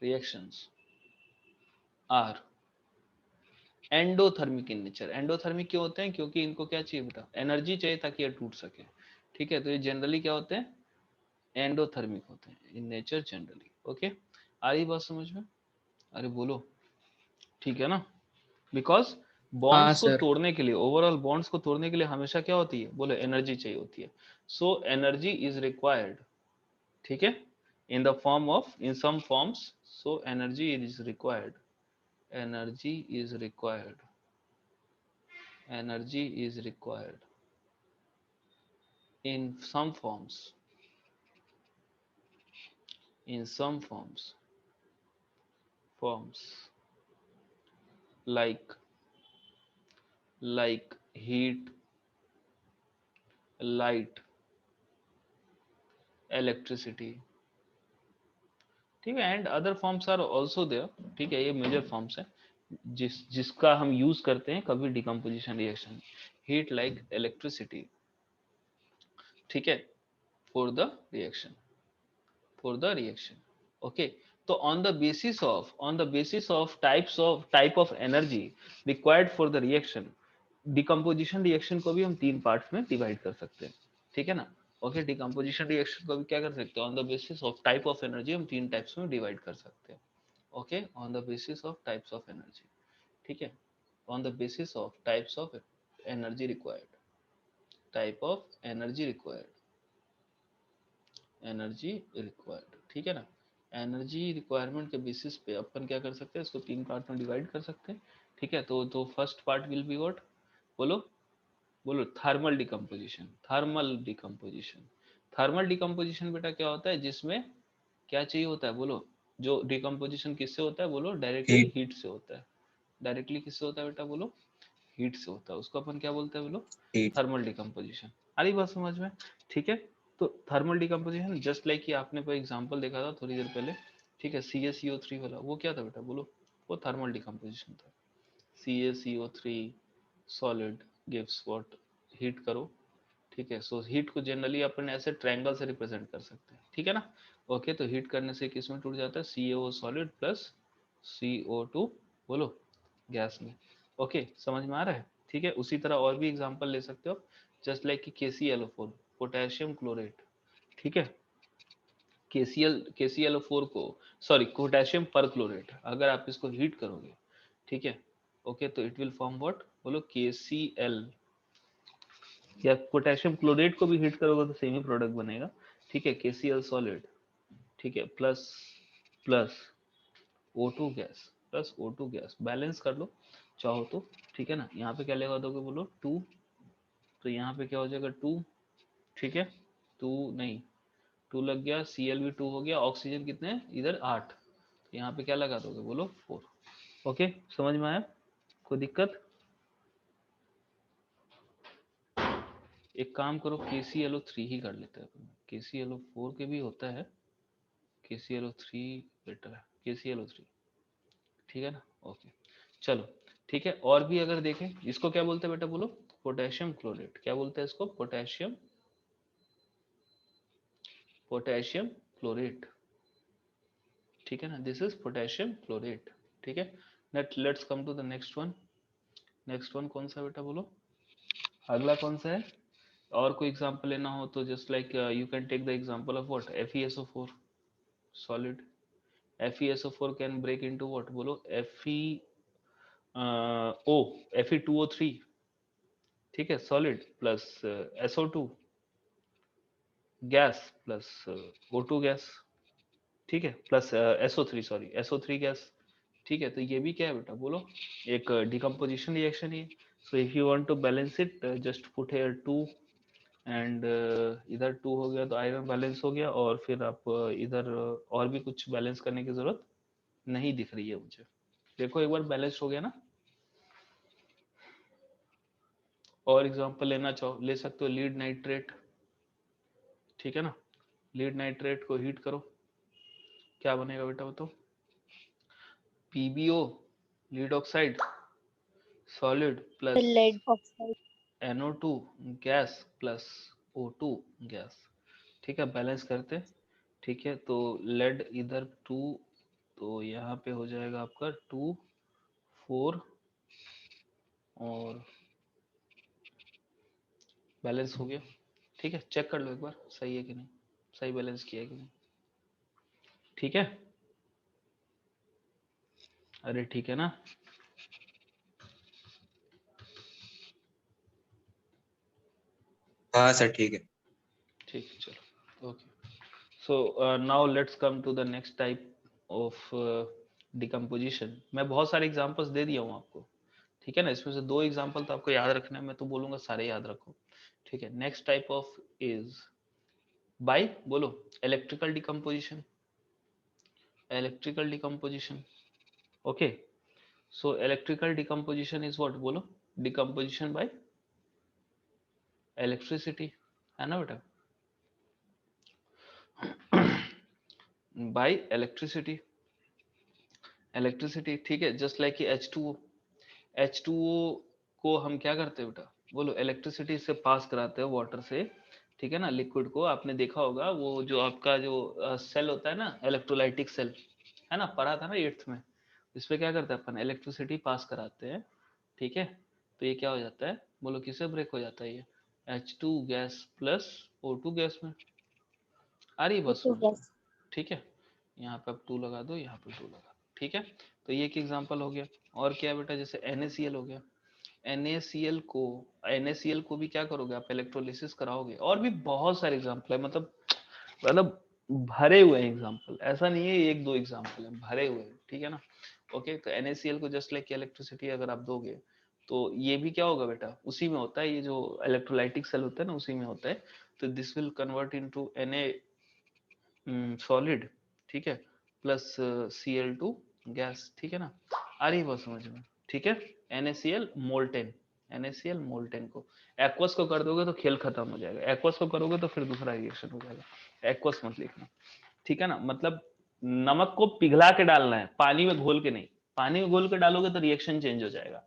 reactions are endothermic in nature. Endothermic क्यों होते हैं, क्योंकि इनको क्या चाहिए बेटा, एनर्जी चाहिए ताकि ये टूट सके, ठीक है। तो ये जनरली क्या होते हैं, एंडोथर्मिक होते हैं इन नेचर जनरली। ओके, आ रही बात समझ में? अरे बोलो, ठीक है ना। बिकॉज हाँ बॉन्ड्स को सर। तोड़ने के लिए, ओवरऑल बॉन्ड्स को तोड़ने के लिए हमेशा क्या होती है, बोलो, एनर्जी चाहिए होती है। सो एनर्जी इज रिक्वायर्ड, ठीक है, in the form of, in some forms, so energy is required, energy is required in some forms, like heat, light, electricity, ठीक है, and other forms are also there, ठीक है। ये मेजर फॉर्म्स है जिसका हम यूज करते हैं कभी decomposition reaction, heat, like, electricity, ठीक है, फॉर द रिएक्शन, ओके। तो on the basis of type of energy required for the reaction, decomposition reaction को भी हम 3 पार्ट्स में डिवाइड कर सकते हैं, ठीक है ना। ओके, डिकम्पोजिशन रिएक्शन को भी क्या कर सकते हैं, on the basis of type of energy हम 3 टाइप्स में डिवाइड कर सकते हैं। Okay, on the basis of types of energy, ठीक है। on the basis of types of energy required, type of energy required, energy required, ठीक है ना। एनर्जी रिक्वायरमेंट के बेसिस पे अपन क्या कर सकते हैं, इसको 3 पार्ट में डिवाइड कर सकते हैं, ठीक है। तो first part will be what, बोलो बोलो, thermal decomposition. Thermal decomposition, thermal decomposition बेटा क्या होता है, जिसमें क्या चाहिए होता है, बोलो। जो डिकम्पोजिशन किससे होता है, बोलो, डायरेक्टली Heat. हीट से होता है। डायरेक्टली किससे होता है बेटा, बोलो, हीट से होता है। उसको अपन क्या बोलते हैं, बोलो, Heat. Thermal decomposition. आ रही बात समझ में, ठीक है। तो थर्मल डिकम्पोजिशन जस्ट लाइक कि आपने कोई एग्जांपल देखा था थोड़ी देर पहले, ठीक है, CaCO3 वाला, वो क्या था बेटा, बोलो, वो थर्मल डिकम्पोजिशन था। CaCO3 solid gives what, heat करो, ठीक है। सो हीट को जनरली अपन ऐसे ट्रायंगल से रिप्रेजेंट कर सकते हैं, ठीक है ना। ओके, तो हीट करने से किसमें टूट जाता है, CaO सॉलिड प्लस CO2, बोलो, गैस में। ओके, समझ में आ रहा है, ठीक है। उसी तरह और भी एग्जांपल ले सकते हो, जस्ट लाइक कि KClO4, पोटेशियम क्लोरेट, ठीक है। KClO4 को, सॉरी, पोटेशियम परक्लोरेट, अगर आप इसको हीट करोगे, ठीक है, ओके, तो इट विल फॉर्म व्हाट, बोलो, KCl। या पोटेशियम क्लोरेट को भी हीट करोगे तो सेम ही प्रोडक्ट बनेगा, ठीक है, KCl सॉलिड, ठीक है, plus plus O2 gas, plus O2 gas, balance कर लो चाहो तो, ठीक है ना। यहाँ पे क्या लगा दोगे, बोलो 2, तो यहाँ पे क्या हो जाएगा 2, ठीक है, 2 नहीं, 2 लग गया, Cl भी 2 हो गया, ऑक्सीजन कितने हैं इधर 8, यहाँ पे क्या लगा दोगे, बोलो 4। ओके, समझ में आया, कोई दिक्कत। एक काम करो, KClO3 ही कर लेते हैं अपन। KClO4 के भी होता है, KClO3 बेटर है, KClO3, ठीक है ना। ओके, चलो, ठीक है। और भी अगर देखें, इसको क्या बोलते हैं बेटा, बोलो, पोटेशियम क्लोरेट। क्या बोलते हैं इसको, पोटेशियम, पोटेशियम क्लोरेट, ठीक है ना। दिस इज पोटेशियम क्लोरेट, ठीक है। Let's come to the next one. Next one कौन सा बेटा, बोलो, अगला कौन सा है। और कोई एग्जांपल लेना हो तो just like you can take the example of what, FeSO4 solid. FeSO4 can break into what, बोलो, Fe2O3, ठीक है, solid plus SO2 gas plus O2 gas, ठीक है, plus SO3, sorry, SO3 gas, ठीक है। तो ये भी क्या है बेटा, बोलो, एक डिकम्पोजिशन रिएक्शन ही है। So if you want to balance it, just put here 2 and इधर 2 हो गया तो आयरन बैलेंस हो गया, और फिर आप इधर और भी कुछ बैलेंस करने की जरूरत नहीं दिख रही है मुझे। देखो एक बार बैलेंस हो गया ना। और एग्जांपल लेना चाहो ले सकते हो, लीड नाइट्रेट, ठीक है ना। लीड नाइट्रेट को हीट करो, क्या बनेगा बेटा बताओ, PbO lead oxide solid plus lead oxide. NO2 gas plus O2 gas, ठीक है, बैलेंस करते, ठीक है। तो लेड इधर 2, तो यहाँ पे हो जाएगा आपका 2 4, और बैलेंस हो गया, ठीक है। चेक कर लो एक बार सही है कि नहीं, सही बैलेंस किया है कि नहीं, ठीक है। अरे ठीक है ना। हाँ सर ठीक है। ठीक है, चलो, okay. So now let's come to the next type of decomposition. मैं बहुत सारे एग्जांपल्स दे दिया हूँ आपको, ठीक है ना। इसमें से 2 एग्जांपल तो आपको याद रखना है, मैं तो बोलूंगा सारे याद रखो, ठीक है। Next type of is by, बोलो, electrical decomposition, electrical decomposition, okay. So electrical decomposition is what, बोलो, डिकम्पोजिशन बाय इलेक्ट्रिसिटी, है ना बेटा, बाय इलेक्ट्रिसिटी, इलेक्ट्रिसिटी, ठीक है। जस्ट लाइक H2O, H2O को हम क्या करते हैं बेटा, बोलो, इलेक्ट्रिसिटी से पास कराते हैं वाटर से, ठीक है ना। लिक्विड को आपने देखा होगा, वो जो आपका जो सेल होता है ना, इलेक्ट्रोलाइटिक सेल, है ना, पढ़ा था ना 8th में। इसमें क्या करते हैं अपन, इलेक्ट्रिसिटी पास कराते हैं, ठीक है। तो ये क्या हो जाता है, बोलो, किससे ब्रेक हो जाता है ये, H2 gas plus O2 gas में। आ रही है बस O2 में, gas. ठीक है। यहाँ पे आप 2 लगा दो, यहाँ पे 2 लगा दो, ठीक है, तो ये एक एग्जांपल हो गया। और क्या है बेटा, जैसे NaCl हो गया, NaCl को भी क्या करोगे आप, इलेक्ट्रोलिसिस कराओगे। और भी बहुत सारे एग्जांपल है, मतलब भरे हुए हैं एग्जांपल, ऐसा नहीं है एक दो एग्जांपल है, भरे हुए हैं, ठीक है ना। ओके, तो NaCl को जस्ट लाइक इलेक्ट्रिसिटी अगर आप दोगे तो ये भी क्या होगा बेटा, उसी में होता है, ये जो इलेक्ट्रोलाइटिक सेल होता है ना उसी में होता है। तो this will convert into Na solid, ठीक है, प्लस Cl2 गैस, ठीक है ना। आ रही है बात समझ में, ठीक है। NaCl मोल्टेन, NaCl मोल्टेन को एक्वस को कर दोगे तो खेल खत्म हो जाएगा, एक्वस को करोगे तो फिर दूसरा रिएक्शन हो जाएगा। एक्वस मत लिखना, ठीक है ना, मतलब नमक को पिघला के डालना है, पानी में घोल के नहीं। पानी में घोल के डालोगे तो रिएक्शन चेंज हो जाएगा।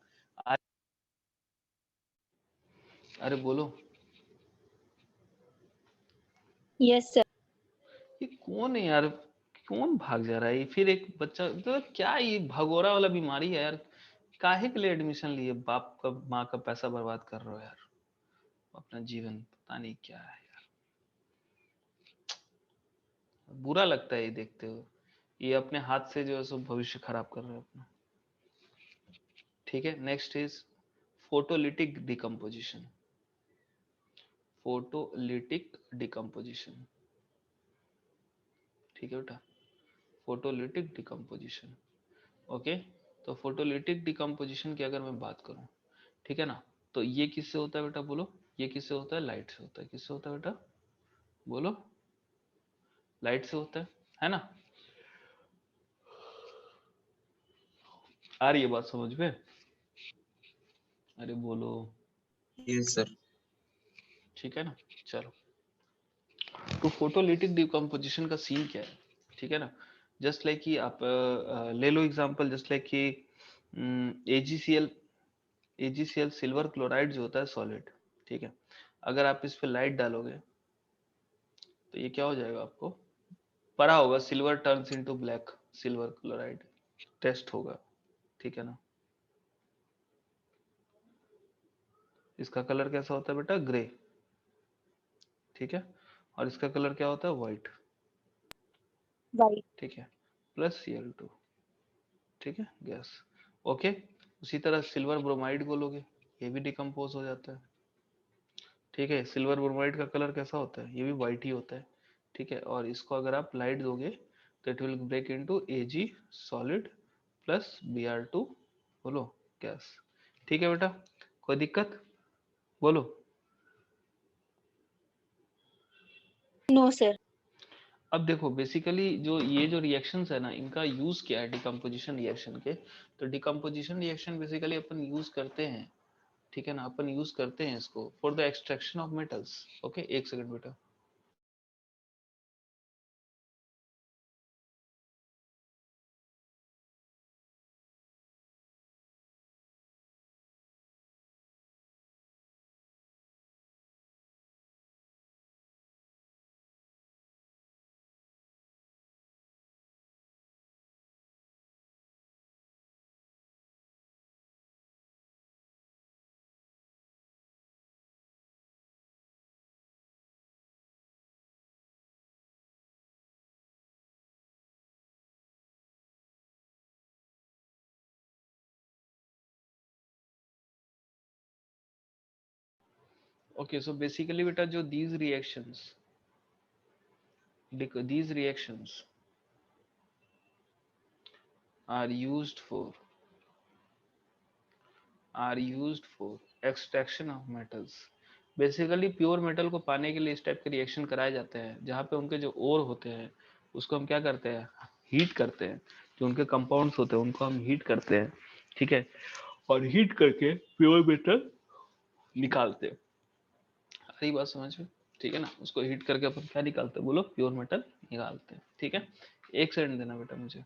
अरे बोलो, यस सर। ये कौन है यार, कौन भाग जा रहा है? फिर एक बच्चा, तो क्या ये भगोरा वाला बीमारी है यार, काहे के लिए एडमिशन लिए, बाप का माँ का पैसा बर्बाद कर रहे हो यार, अपना जीवन पता नहीं क्या है यार, बुरा लगता है ये देखते हो। ये अपने हाथ से जो है सो भविष्य खराब कर रहे हो अपना। ठीक है, next is photolytic decomposition. Photolytic decomposition, ठीक है बेटा, फोटोलिटिक डिकम्पोजिशन। ओके, तो फोटोलिटिक डिकम्पोजिशन की अगर मैं बात करूं, ठीक है ना, तो ये किससे होता है बेटा, बोलो, ये किससे होता है, लाइट से होता है। किससे होता है बेटा, बोलो, लाइट से होता है ना। आ रही है बात समझ में, अरे बोलो, Yes, sir. ठीक है ना। चलो, तो फोटोलिटिक डिकम्पोजिशन का सीन क्या है, ठीक है ना। जस्ट लाइक कि आप ले लो एग्जांपल, जस्ट लाइक कि AgCl सिल्वर क्लोराइड जो होता है सॉलिड, ठीक है, अगर आप इस पे लाइट डालोगे तो ये क्या हो जाएगा, आपको पढ़ा होगा, silver turns into black, silver chloride test होगा, ठीक है ना। इसका कलर कैसा होता है बेटा, ग्रे, ठीक है, और इसका कलर क्या होता है, व्हाइट, वाइट। ठीक है, प्लस Cl2, ठीक है, गैस। ओके, उसी तरह सिल्वर ब्रोमाइड को लोगे, ये भी डिकम्पोज हो जाता है, ठीक है। सिल्वर ब्रोमाइड का कलर कैसा होता है, ये भी व्हाइट ही होता है, ठीक है, और इसको अगर आप लाइट दोगे तो it will break into Ag solid plus Br2, बोलो, गैस, ठीक है बेटा, कोई दिक्कत, बोलो। No sir. अब देखो बेसिकली जो ये जो रिएक्शंस है ना, इनका यूज क्या है डिकम्पोजिशन रिएक्शन के, तो डिकम्पोजिशन रिएक्शन बेसिकली अपन यूज करते हैं, ठीक है ना, अपन यूज करते हैं इसको for the extraction of metals. Okay, एक सेकंड बेटा। Okay, so basically beta जो these reactions are used for extraction of metals। Basically pure metal को पाने के लिए इस टाइप के रिएक्शन कराए जाते हैं, जहाँ पे उनके जो ओर होते हैं उसको हम क्या करते हैं, हीट करते हैं, जो उनके कंपाउंड्स होते हैं उनको हम हीट करते हैं, ठीक है, और हीट करके प्योर मेटल निकालते हैं। सारी बात समझ में, ठीक है ना, उसको हीट करके अपन क्या निकालते हैं, बोलो, प्योर मेटल निकालते हैं, ठीक है। एक सेकंड देना बेटा मुझे।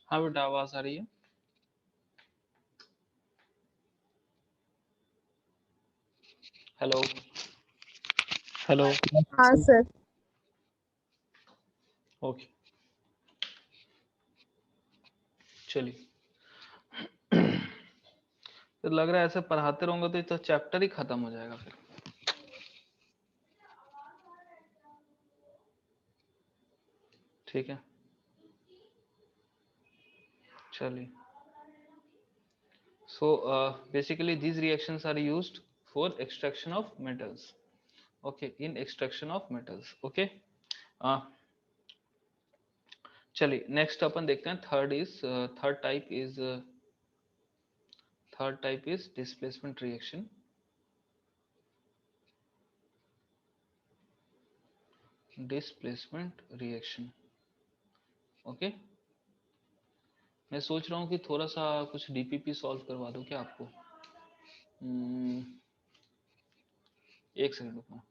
हाँ बेटा आवाज आ रही है। Hello hello. हाँ सर। ओके चलिए। तो लग रहा है ऐसे पढ़ाते रहोगे तो ये तो चैप्टर ही खत्म हो जाएगा फिर। ठीक है चलिए। So basically these reactions are used for extraction of metals. Okay, in extraction of metals. Okay. uh, चलिए नेक्स्ट अपन देखते हैं। Third type is displacement reaction. Displacement reaction. Okay मैं सोच रहा हूँ कि थोड़ा सा कुछ डीपीपी सॉल्व करवा दूं क्या आपको। एक सेकंड रुकना।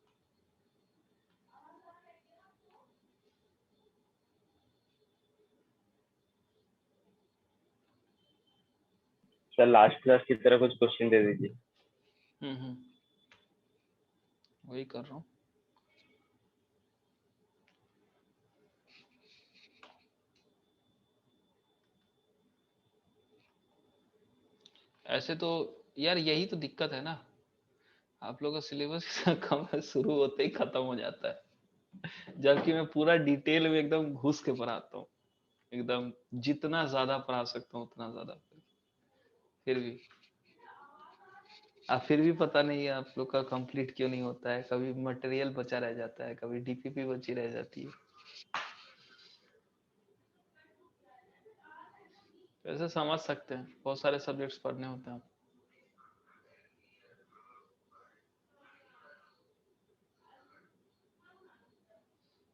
सर लास्ट क्लास की तरह कुछ क्वेश्चन दे दीजिए। वही कर रहा हूँ। ऐसे तो यार यही तो दिक्कत है ना, आप लोगों का सिलेबस कम शुरू होते ही खत्म हो जाता है, जबकि मैं पूरा डिटेल में एकदम घुस के पढ़ाता हूँ, एकदम जितना ज्यादा पढ़ा सकता हूँ उतना ज्यादा। फिर भी फिर भी पता नहीं है आप लोग का कंप्लीट क्यों नहीं होता है। कभी मटेरियल बचा रह जाता है, कभी डीपीपी बची रह जाती है। वैसे समझ सकते हैं, बहुत सारे सब्जेक्ट्स पढ़ने होते हैं।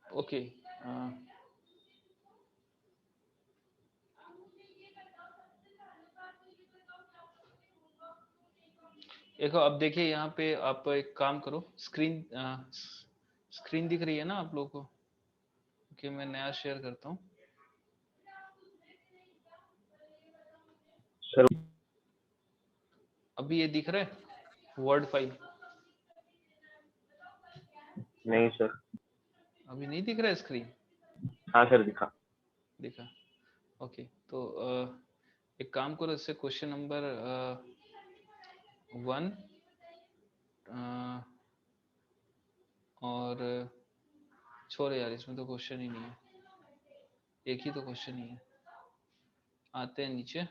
ओके देखो अब देखिए यहाँ पे आप एक काम करो, स्क्रीन दिख रही है ना आप लोगों को। ओके मैं नया शेयर करता हूँ। सर अभी ये दिख रहा है वर्ड फाइल? नहीं सर। अभी नहीं दिख रहा है स्क्रीन? हाँ सर दिखा। दिखा। ओके तो एक काम करो, इससे क्वेश्चन नंबर 1 और छोड़ो यार, इसमें तो क्वेश्चन ही नहीं है, एक ही तो क्वेश्चन ही है। आते हैं नीचे।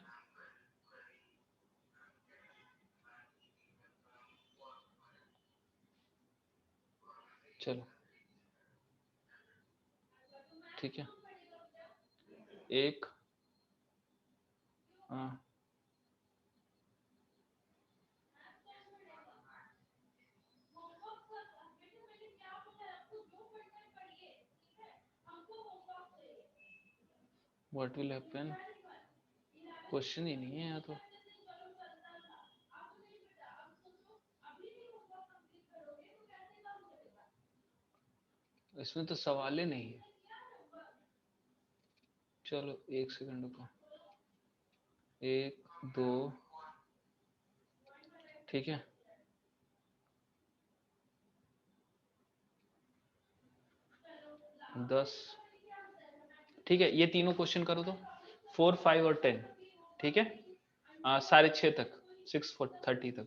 चलो ठीक है। एक व्हाट विल हैपन, क्वेश्चन ही नहीं है यहाँ तो। इसमें तो सवाल ही नहीं है। चलो एक सेकंड रुको, 1 2 ठीक है। 10 ठीक है। ये तीनों क्वेश्चन करो तो 4 5 और 10 ठीक है। 6:30 तक, 6:30 तक।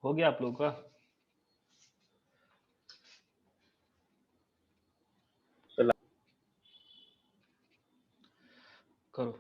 हो गया आप लोगों का? करो।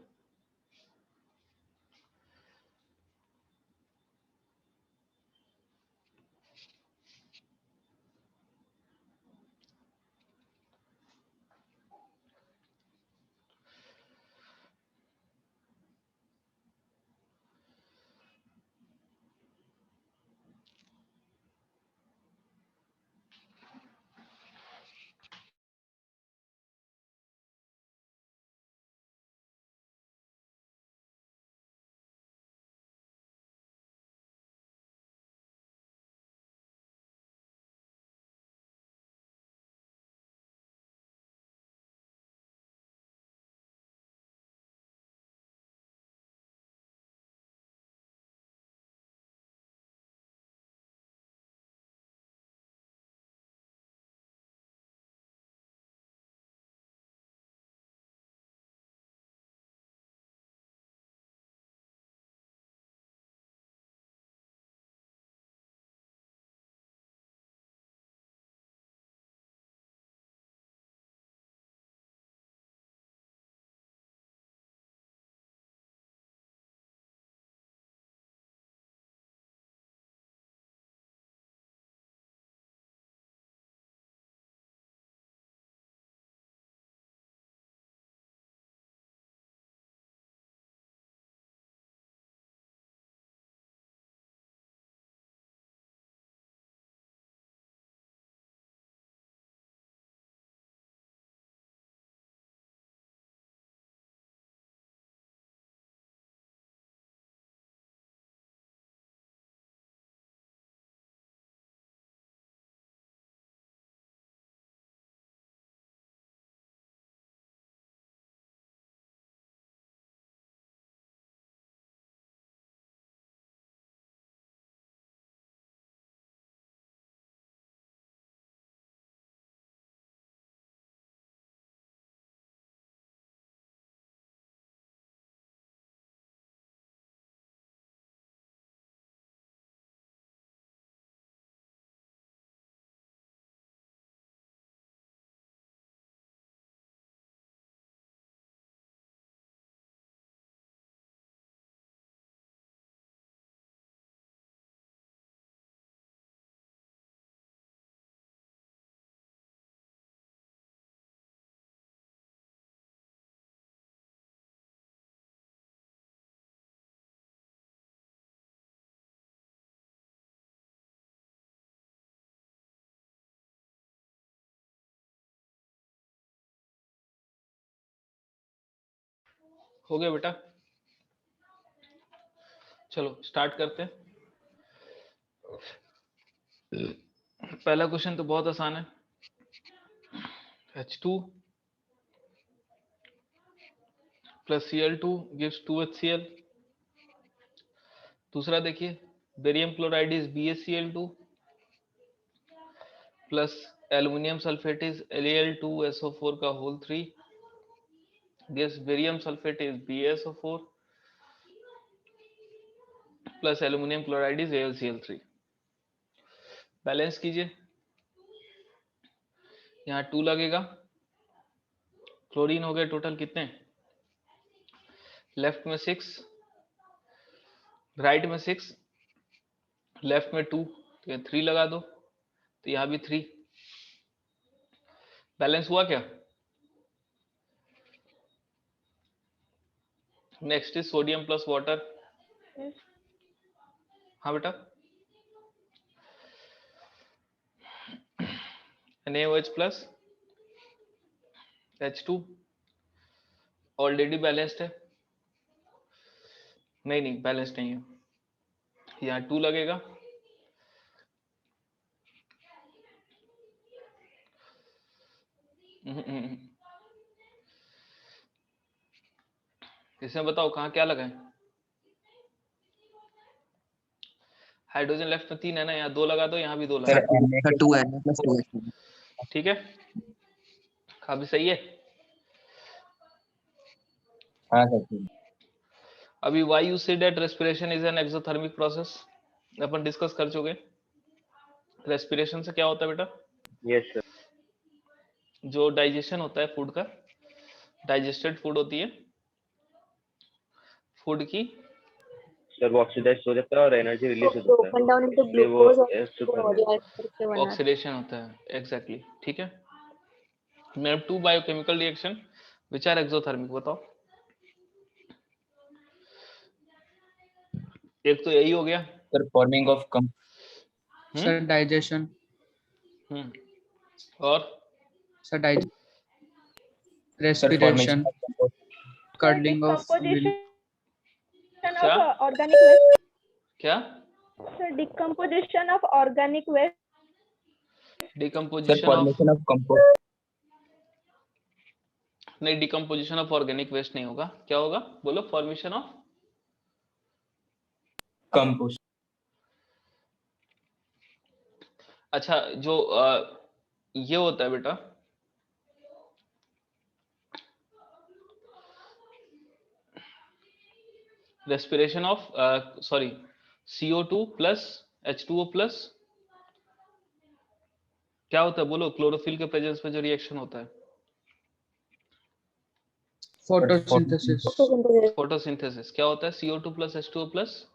हो गया बेटा? चलो स्टार्ट करते हैं। पहला क्वेश्चन तो बहुत आसान है। H2 plus Cl2 gives 2HCl। दूसरा देखिए, barium chloride is BaCl2 plus aluminium sulphate is Al2SO4 का whole 3 gives barium sulphate is BaSO4 plus aluminium chloride is AlCl3। Balance कीजिए, यहाँ 2 लगेगा। क्लोरीन हो गए टोटल कितने? लेफ्ट में 6, राइट में 6, लेफ्ट में 2, तो ये 3 लगा दो, तो यहाँ भी 3। बैलेंस हुआ क्या? Next is sodium plus water. हाँ बेटा, NaOH plus H2 already balanced है। नहीं बैलेंस्ड नहीं है, यहाँ 2 लगेगा। इसमें बताओ कहाँ क्या लगाए? हाइड्रोजन लेफ्ट में 3 है ना, यहाँ 2 लगा दो, यहाँ भी 2 लगा दो। सर 2 ठीक है, काफी सही है। हाँ सर। अभी why you say that respiration is an exothermic process? Upon discuss कर चुके। रेस्पिरेशन से क्या होता है बेटा? Yes sir. जो डाइजेशन होता है फूड का, डाइजेस्टेड फूड होती है फूड की, सर वो ऑक्सीडाइज हो जाता है और एनर्जी रिलीज हो जाता broken down है, into इसलिए वो glucose और सुपर urea करके बना। ऑक्सीडेशन होता है। एग्जैक्टली ठीक है ma'am. 2 biochemical reaction which are exothermic, बताओ। एक तो यही हो गया। Sir, forming of Sir, digestion. और Sir, sir, formation respiration, of compost. curdling of milk. क्या of organic waste. क्या Sir, decomposition of organic waste. Sir, decomposition of, formation of compost. नहीं डिकम्पोजिशन ऑफ ऑर्गेनिक वेस्ट नहीं होगा। क्या होगा बोलो? Formation of, Compost. अच्छा जो ये होता है बेटा, respiration of sorry CO2 plus H2O plus, क्या होता है बोलो? क्लोरोफिल के प्रेजेंस में जो रिएक्शन होता है, Photosynthesis. Photosynthesis. फोटोसिंथेसिस। क्या होता है? CO2 plus H2O plus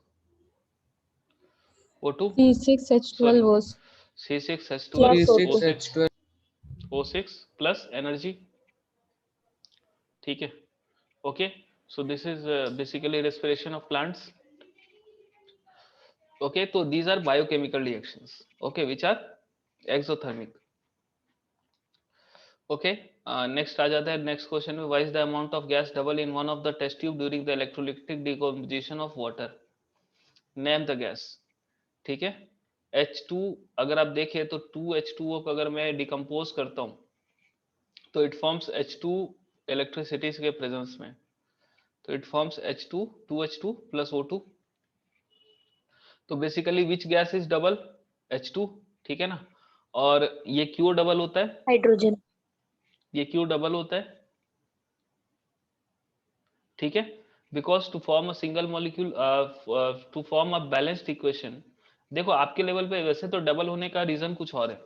O2 C6H12O. C6H12 Plus C6H12. O6 plus energy. ठीक है okay. So this is basically respiration of plants. Okay तो these are biochemical reactions okay which are exothermic. Okay next आ जाता है next question में। Why is the amount of gas double in one of the test tube during the electrolytic decomposition of water? Name the gas. ठीक है H2 अगर आप देखें तो 2H2O को अगर मैं डिकम्पोज करता हूं तो इट फॉर्म्स H2 इलेक्ट्रिसिटी के प्रेजेंस में, तो it forms H2 2H2 plus O2। तो basically which gas is double? H2 ठीक है ना। और ये क्यों डबल होता है? Hydrogen. ये क्यों डबल होता है? ठीक है because to form a single molecule, to form a balanced equation. देखो आपके लेवल पे वैसे तो डबल होने का रीजन कुछ और है,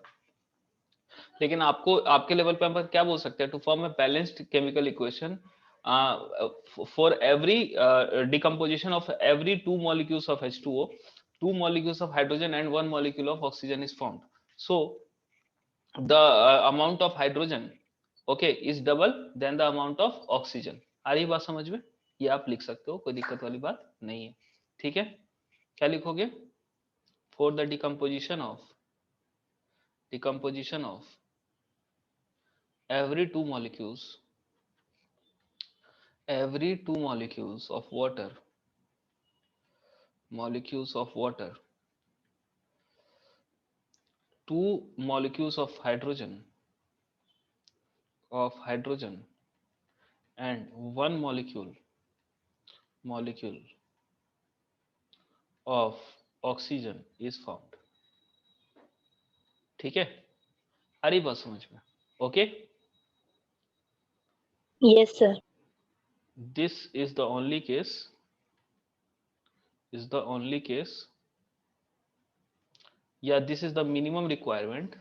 लेकिन आपको आपके लेवल पे हम क्या बोल सकते हैं? To form a balanced chemical equation for every decomposition of every 2 molecules of H2O, 2 molecules of hydrogen and 1 molecule of oxygen is formed. So the amount of hydrogen okay is double than the amount of oxygen. आ रही बात समझ में? ये आप लिख सकते हो, कोई दिक्कत वाली बात नहीं है। ठीक है क्या लिखोगे? For the decomposition of every 2 molecules of water, 2 molecules of hydrogen and 1 molecule of oxygen is formed. ठीक है आ रही बात समझ में? Okay Yes, sir. this is the only case yeah this is the minimum requirement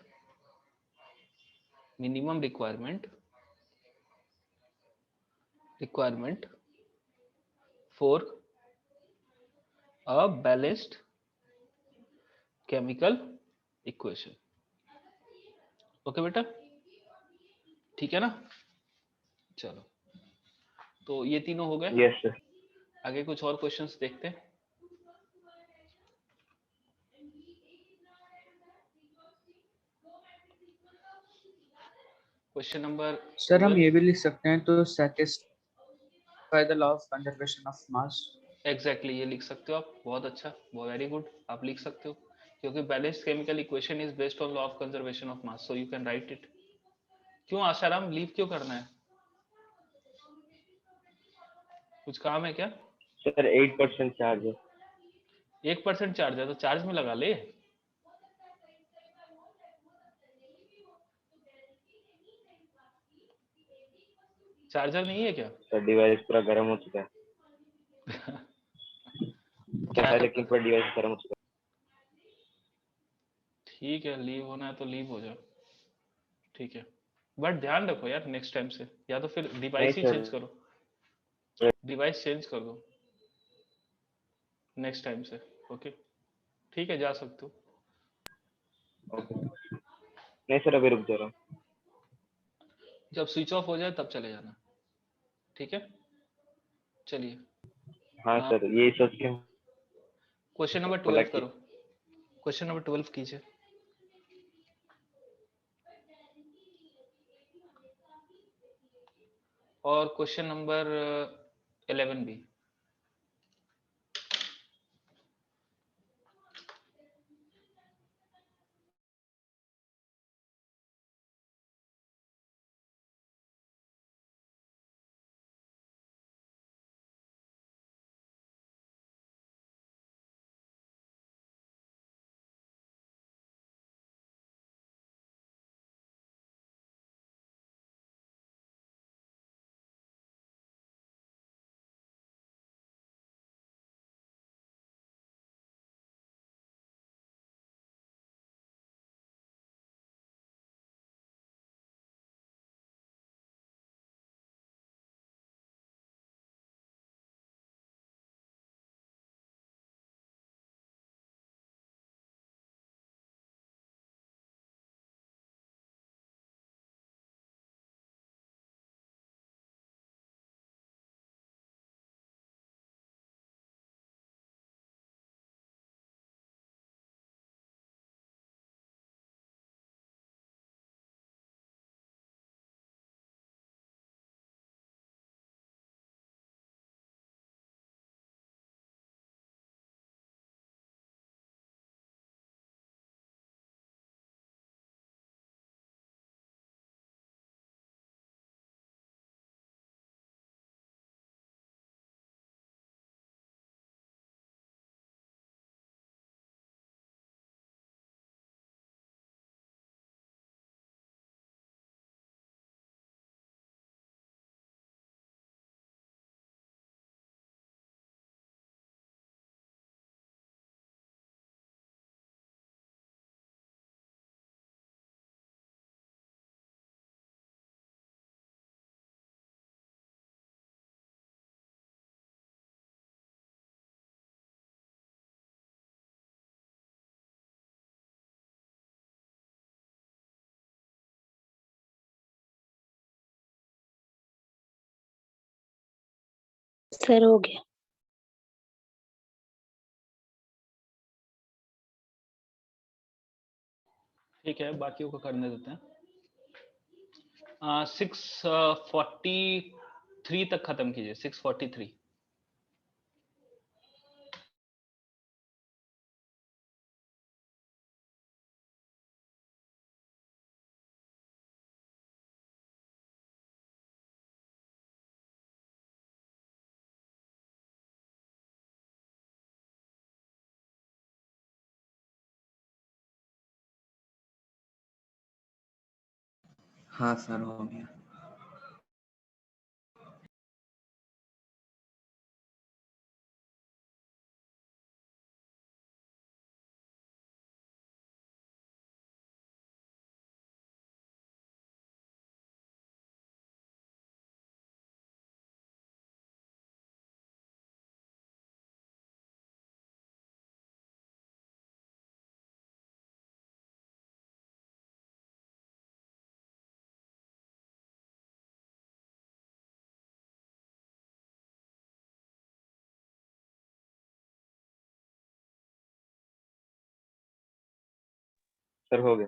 for a balanced chemical equation. Okay बेटा ठीक है ना। चलो तो ये तीनों हो गए। Yes sir. आगे कुछ और क्वेश्चंस देखते हैं। क्वेश्चन नंबर सर हम ये भी लिख सकते हैं तो satisfy the law of conservation of mass. Exactly ये लिख सकते हो आप। बहुत अच्छा, बहुत वेरी गुड, आप लिख सकते हो क्योंकि balanced chemical equation is based on law of conservation of mass, so you can write it. क्यों आशाराम लीव क्यों करना है? कुछ काम है क्या? सर 8% चार्ज है। 1% चार्ज है तो चार्ज में लगा ले। चार्जर नहीं है क्या? सर डिवाइस पूरा गर्म हो चुका है। क्या लेकिन पूरा डिवाइस गर्म हो चुका है। ठीक है, लीव होना है तो लीव हो जाओ, ठीक है, बट ध्यान रखो यार नेक्स्ट टाइम से, या तो फिर नहीं डिवाइस ही सर, चेंज करो, डिवाइस चेंज कर दो नेक्स्ट टाइम से। ओके, ठीक है, जा सकते हो। ओके नहीं सर, अभी रुक जा रहा हूँ। जब स्विच ऑफ हो जाए तब चले जाना, ठीक है, चलिए। हाँ सर, ये सोच के क्वेश्चन नंबर बोला 12 कि करो, क्वेश्चन नंबर 12 कीजिए। और क्वेश्चन नंबर 11 भी। सर हो गया। ठीक है, बाकियों को करने देते हैं। 643 तक खत्म कीजिए, 643। हाँ सर हो गया। सर हो गया।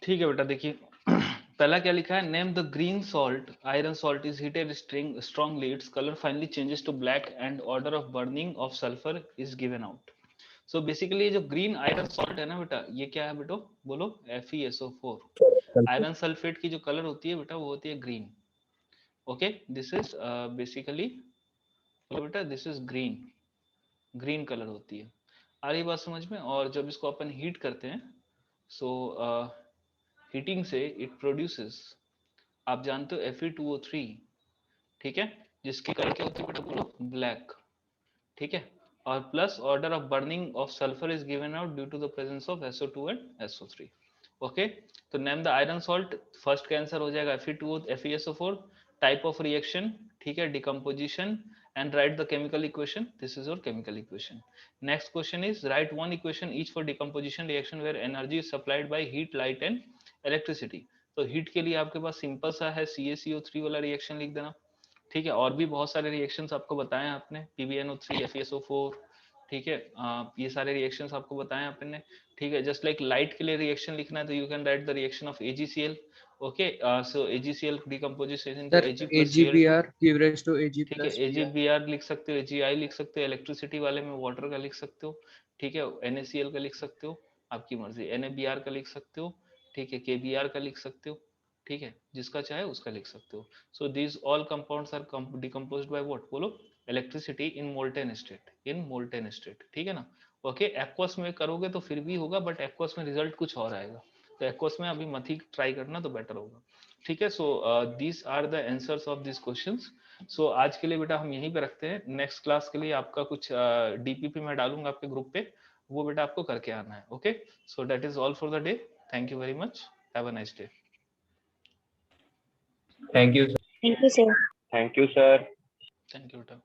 ठीक है बेटा, देखिए पहला क्या लिखा है, name the green salt, iron salt is heated strongly, its colour finally changes to black and order of burning of sulphur is given out. So basically जो ग्रीन आयरन सॉल्ट है ना बेटा, ये क्या है बेटो, बोलो FeSO4। आयरन सल्फेट की जो कलर होती है बेटा वो होती है green. Okay, this is basically बेटा दिस इज ग्रीन कलर होती है। आ रही बात समझ में? और जब इसको अपन हीट करते हैं, सो हीटिंग से इट प्रोड्यूसेस, आप जानते हो Fe2O3, ठीक है, जिसकी कलर क्या होती है बेटा, बोलो ब्लैक, ठीक है, और plus order of burning of sulphur is given out due to the presence of SO2 and SO3। Okay, तो name the iron salt, first का आंसर हो जाएगा FeSO4, टाइप ऑफ रिएक्शन, ठीक है, decomposition, and write the chemical equation. This is your chemical equation. Next question is write one equation each for decomposition reaction where energy is supplied by heat, light and electricity. तो heat के लिए आपके पास simple सा है CaCO3 वाला reaction लिख देना, ठीक है, और भी बहुत सारे रिएक्शंस आपको बताए आपने, PbNO3, FeSO4, ठीक है, ये सारे रिएक्शंस आपको बताए आपने, ठीक है। जस्ट लाइक लाइट के लिए रिएक्शन लिखना है तो you can write the reaction of AgCl। Okay, so AgCl decomposes into Ag plus Cl2, AgBr give rise to Ag ठीक है, plus Br. AgBr लिख सकते हो, AgI लिख सकते हो, इलेक्ट्रिसिटी वाले में वाटर का लिख सकते हो, ठीक है, NaCl का लिख सकते हो, आपकी मर्जी, NaBr का लिख सकते हो, ठीक है, KBr का लिख सकते हो, ठीक है, जिसका चाहे उसका लिख सकते हो। So these all compounds are decomposed by what, बोलो इलेक्ट्रिसिटी इन मोल्टेन स्टेट, ठीक है ना। ओके, एक्वस में करोगे तो फिर भी होगा, बट एक्वस में रिजल्ट कुछ और आएगा, तो एक्वस में अभी मत ही ट्राई करना तो बेटर होगा, ठीक है। So these are the answers of this questions. So आज के लिए बेटा हम यहीं पे रखते हैं, नेक्स्ट क्लास के लिए आपका कुछ DPP मैं डालूंगा आपके ग्रुप पे, वो बेटा आपको करके आना है। Okay, so that is all for the day, thank you very much, have a nice day. Thank you Thank you, sir. Thank you sir. Thank you बेटा।